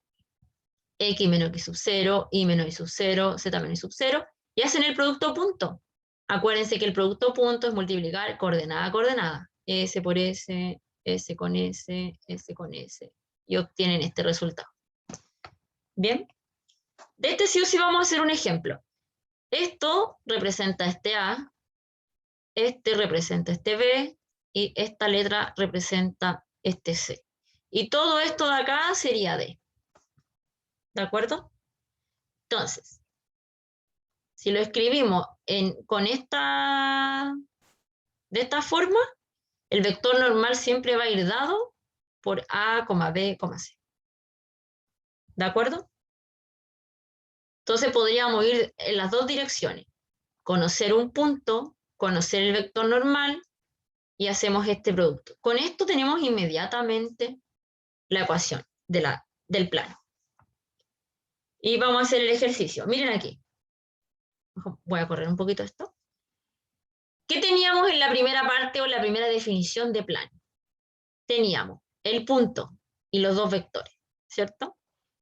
X menos X sub 0, Y menos Y sub 0, Z menos Y sub 0, y hacen el producto punto. Acuérdense que el producto punto es multiplicar coordenada a coordenada, S por S, S con S, S con S, y obtienen este resultado. Bien, de este sí o sí vamos a hacer un ejemplo. Esto representa este A, este representa este B, y esta letra representa este C. Y todo esto de acá sería D. ¿De acuerdo? Entonces, si lo escribimos de esta forma, el vector normal siempre va a ir dado por A, B, C. ¿De acuerdo? Entonces podríamos ir en las dos direcciones. Conocer un punto, conocer el vector normal, y hacemos este producto. Con esto tenemos inmediatamente la ecuación del plano. Y vamos a hacer el ejercicio. Miren aquí. Voy a correr un poquito esto. ¿Qué teníamos en la primera parte o la primera definición de plano? Teníamos el punto y los dos vectores, ¿cierto?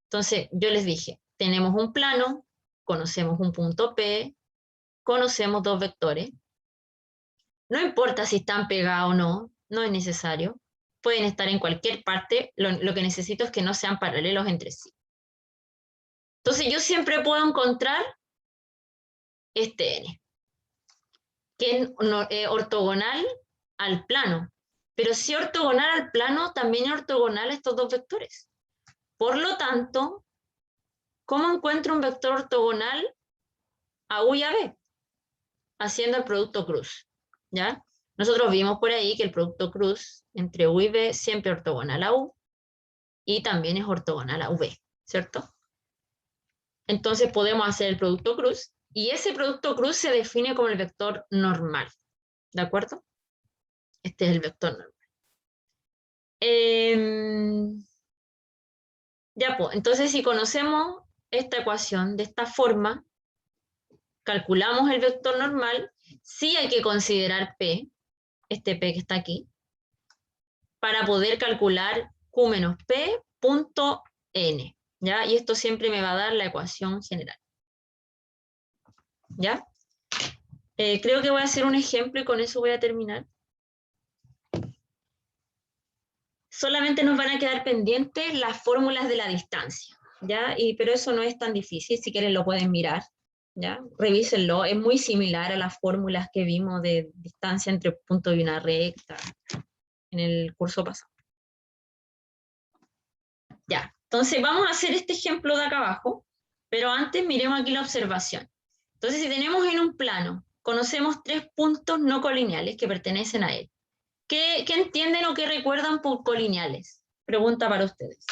Entonces yo les dije, tenemos un plano, conocemos un punto P, conocemos dos vectores. No importa si están pegados o no, no es necesario. Pueden estar en cualquier parte, lo que necesito es que no sean paralelos entre sí. Entonces yo siempre puedo encontrar este N, que es ortogonal al plano. Pero si ortogonal al plano, también es ortogonal a estos dos vectores. Por lo tanto, ¿cómo encuentro un vector ortogonal a U y a B? Haciendo el producto cruz, ¿ya? Nosotros vimos por ahí que el producto cruz entre U y B siempre es ortogonal a U y también es ortogonal a V, ¿cierto? Entonces podemos hacer el producto cruz y ese producto cruz se define como el vector normal, ¿de acuerdo? Este es el vector normal. Ya, pues, entonces si conocemos esta ecuación de esta forma, calculamos el vector normal, sí hay que considerar P, este P que está aquí, para poder calcular Q menos P punto N, ¿ya? Y esto siempre me va a dar la ecuación general, ¿ya? Creo que voy a hacer un ejemplo y con eso voy a terminar. Solamente nos van a quedar pendientes las fórmulas de la distancia, ¿ya? Pero eso no es tan difícil, si quieren lo pueden mirar, ¿ya? Revísenlo, es muy similar a las fórmulas que vimos de distancia entre puntos y una recta en el curso pasado. Ya, entonces vamos a hacer este ejemplo de acá abajo, pero antes miremos aquí la observación. Entonces, si tenemos en un plano, conocemos tres puntos no colineales que pertenecen a él. ¿Qué entienden o qué recuerdan por colineales? Pregunta para ustedes.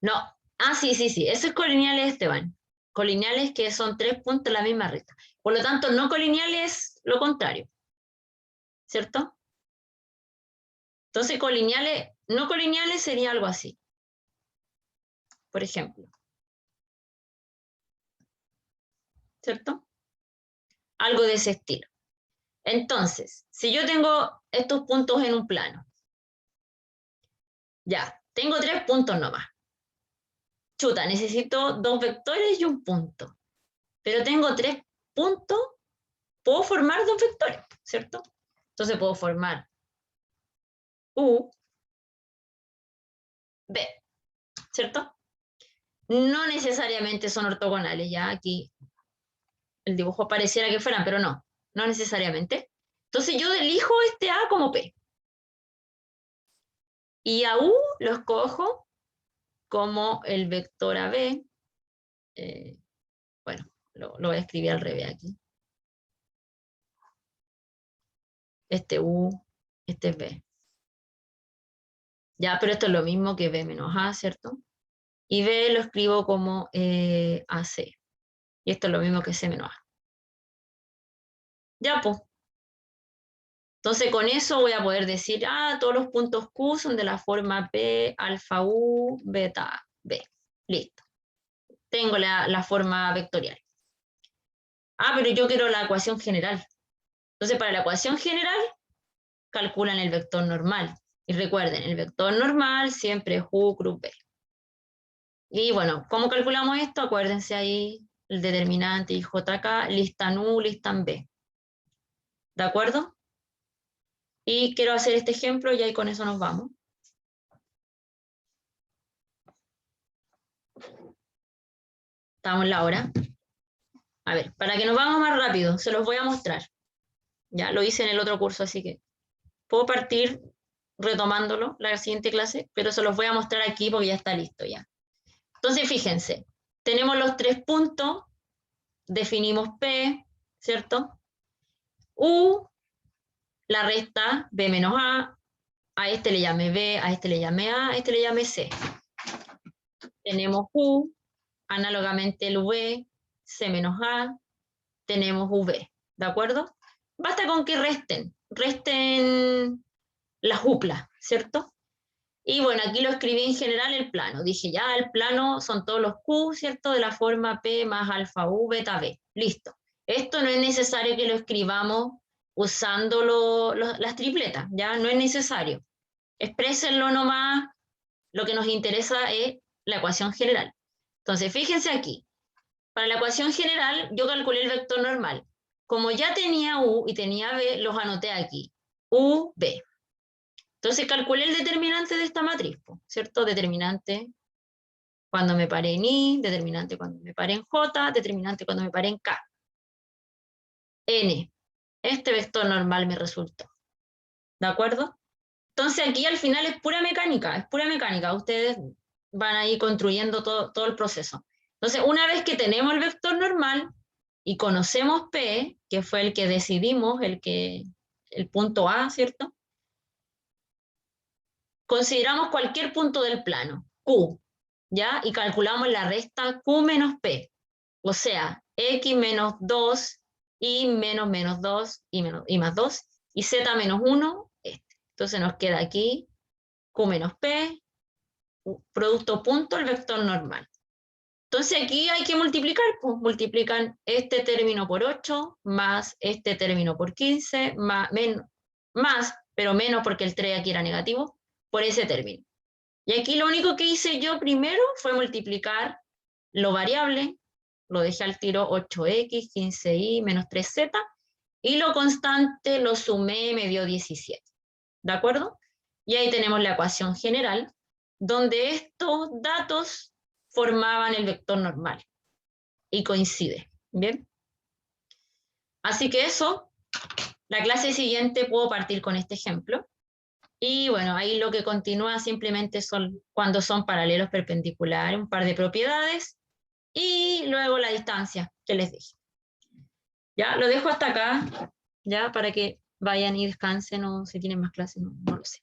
No. Ah, sí, eso es colineales, Esteban. Colineales que son tres puntos de la misma recta. Por lo tanto, no colineales, lo contrario. ¿cierto? Entonces, colineales, no colineales sería algo así. Por ejemplo. ¿Cierto? Algo de ese estilo. Entonces, si yo tengo estos puntos en un plano, ya, tengo 3 puntos nomás. Chuta, necesito 2 vectores y un punto. Pero tengo 3 puntos, puedo formar 2 vectores, ¿cierto? Entonces puedo formar U, B, ¿cierto? No necesariamente son ortogonales, ya aquí el dibujo pareciera que fueran, pero no, no necesariamente. Entonces yo elijo este A como P. Y a U lo escojo como el vector AB. Bueno, lo voy a escribir al revés aquí. Este U, este es B. Ya, pero esto es lo mismo que B menos A, ¿cierto? Y B lo escribo como AC. Y esto es lo mismo que C menos A. Ya, pues. Entonces con eso voy a poder decir, todos los puntos Q son de la forma P, alfa U, beta B. Listo. Tengo la forma vectorial. Pero yo quiero la ecuación general. Entonces para la ecuación general, calculan el vector normal. Y recuerden, el vector normal siempre es U cruz B. Y bueno, ¿cómo calculamos esto? Acuérdense ahí, el determinante y JK, listan U, listan B. ¿De acuerdo? Y quiero hacer este ejemplo y ahí con eso nos vamos. Estamos en la hora. A ver, para que nos vamos más rápido, se los voy a mostrar. Ya lo hice en el otro curso, así que puedo partir retomándolo la siguiente clase, pero se los voy a mostrar aquí porque ya está listo ya. Entonces, fíjense, tenemos los 3 puntos, definimos P, ¿cierto? U, la resta B menos A este le llamé B, a este le llamé A este le llamé C. Tenemos U, análogamente el V, C menos A, tenemos V, ¿de acuerdo? Basta con que resten las uplas, ¿cierto? Y bueno, aquí lo escribí en general el plano. Dije, ya, el plano son todos los Q, ¿cierto? De la forma P más alfa U, beta B. Listo. Esto no es necesario que lo escribamos usando las tripletas, ¿ya? No es necesario. Exprésenlo nomás. Lo que nos interesa es la ecuación general. Entonces, fíjense aquí. Para la ecuación general, yo calculé el vector normal. Como ya tenía U y tenía B, los anoté aquí. U, B. Entonces calculé el determinante de esta matriz, ¿cierto? Determinante cuando me paré en I, determinante cuando me paré en J, determinante cuando me paré en K. N. Este vector normal me resultó. ¿De acuerdo? Entonces aquí al final es pura mecánica, es pura mecánica. Ustedes van a ir construyendo todo el proceso. Entonces, una vez que tenemos el vector normal y conocemos P, que fue el que decidimos, el punto A, ¿cierto? Consideramos cualquier punto del plano, Q, ¿ya? Y calculamos la resta Q menos P. O sea, X menos 2, Y menos 2, Y más 2, y Z menos 1, este. Entonces nos queda aquí Q menos P, producto punto, el vector normal. Entonces aquí hay que multiplicar, pues multiplican este término por 8, más este término por 15, más, pero menos porque el 3 aquí era negativo, por ese término. Y aquí lo único que hice yo primero fue multiplicar lo variable, lo dejé al tiro 8x, 15y, menos 3z, y lo constante lo sumé, me dio 17. ¿De acuerdo? Y ahí tenemos la ecuación general, donde estos datos formaban el vector normal. Y coincide. ¿Bien? Así que eso, la clase siguiente puedo partir con este ejemplo. Y bueno, ahí lo que continúa simplemente son cuando son paralelos perpendiculares, un par de propiedades, y luego la distancia que les dije. Ya, lo dejo hasta acá, ya, para que vayan y descansen, o si tienen más clases, no lo sé.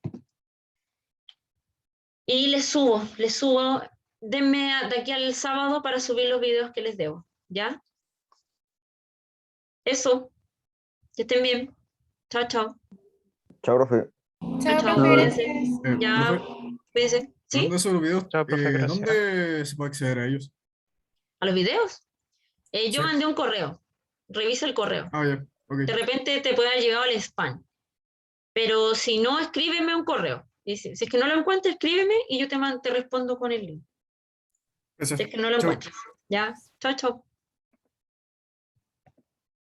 Y les subo, denme de aquí al sábado para subir los videos que les debo, ¿ya? Eso, que estén bien. Chao, chao. Chao, profe. Chao, Chao, profe, cuídense. gracias. Ya, Profe, cuídense. ¿Sí? hablando de esos videos, Chao, profe, gracias. ¿dónde se puede acceder a ellos? ¿A los videos? Yo Sí. mandé un correo. Revisa el correo. Ah, ya, ok. De repente te puede haber llegado al spam. Pero si no, escríbeme un correo. Y si es que no lo encuentras, escríbeme y yo te respondo con el link. Gracias. Si es que no lo Chao. encuentras. Ya, chao, chao.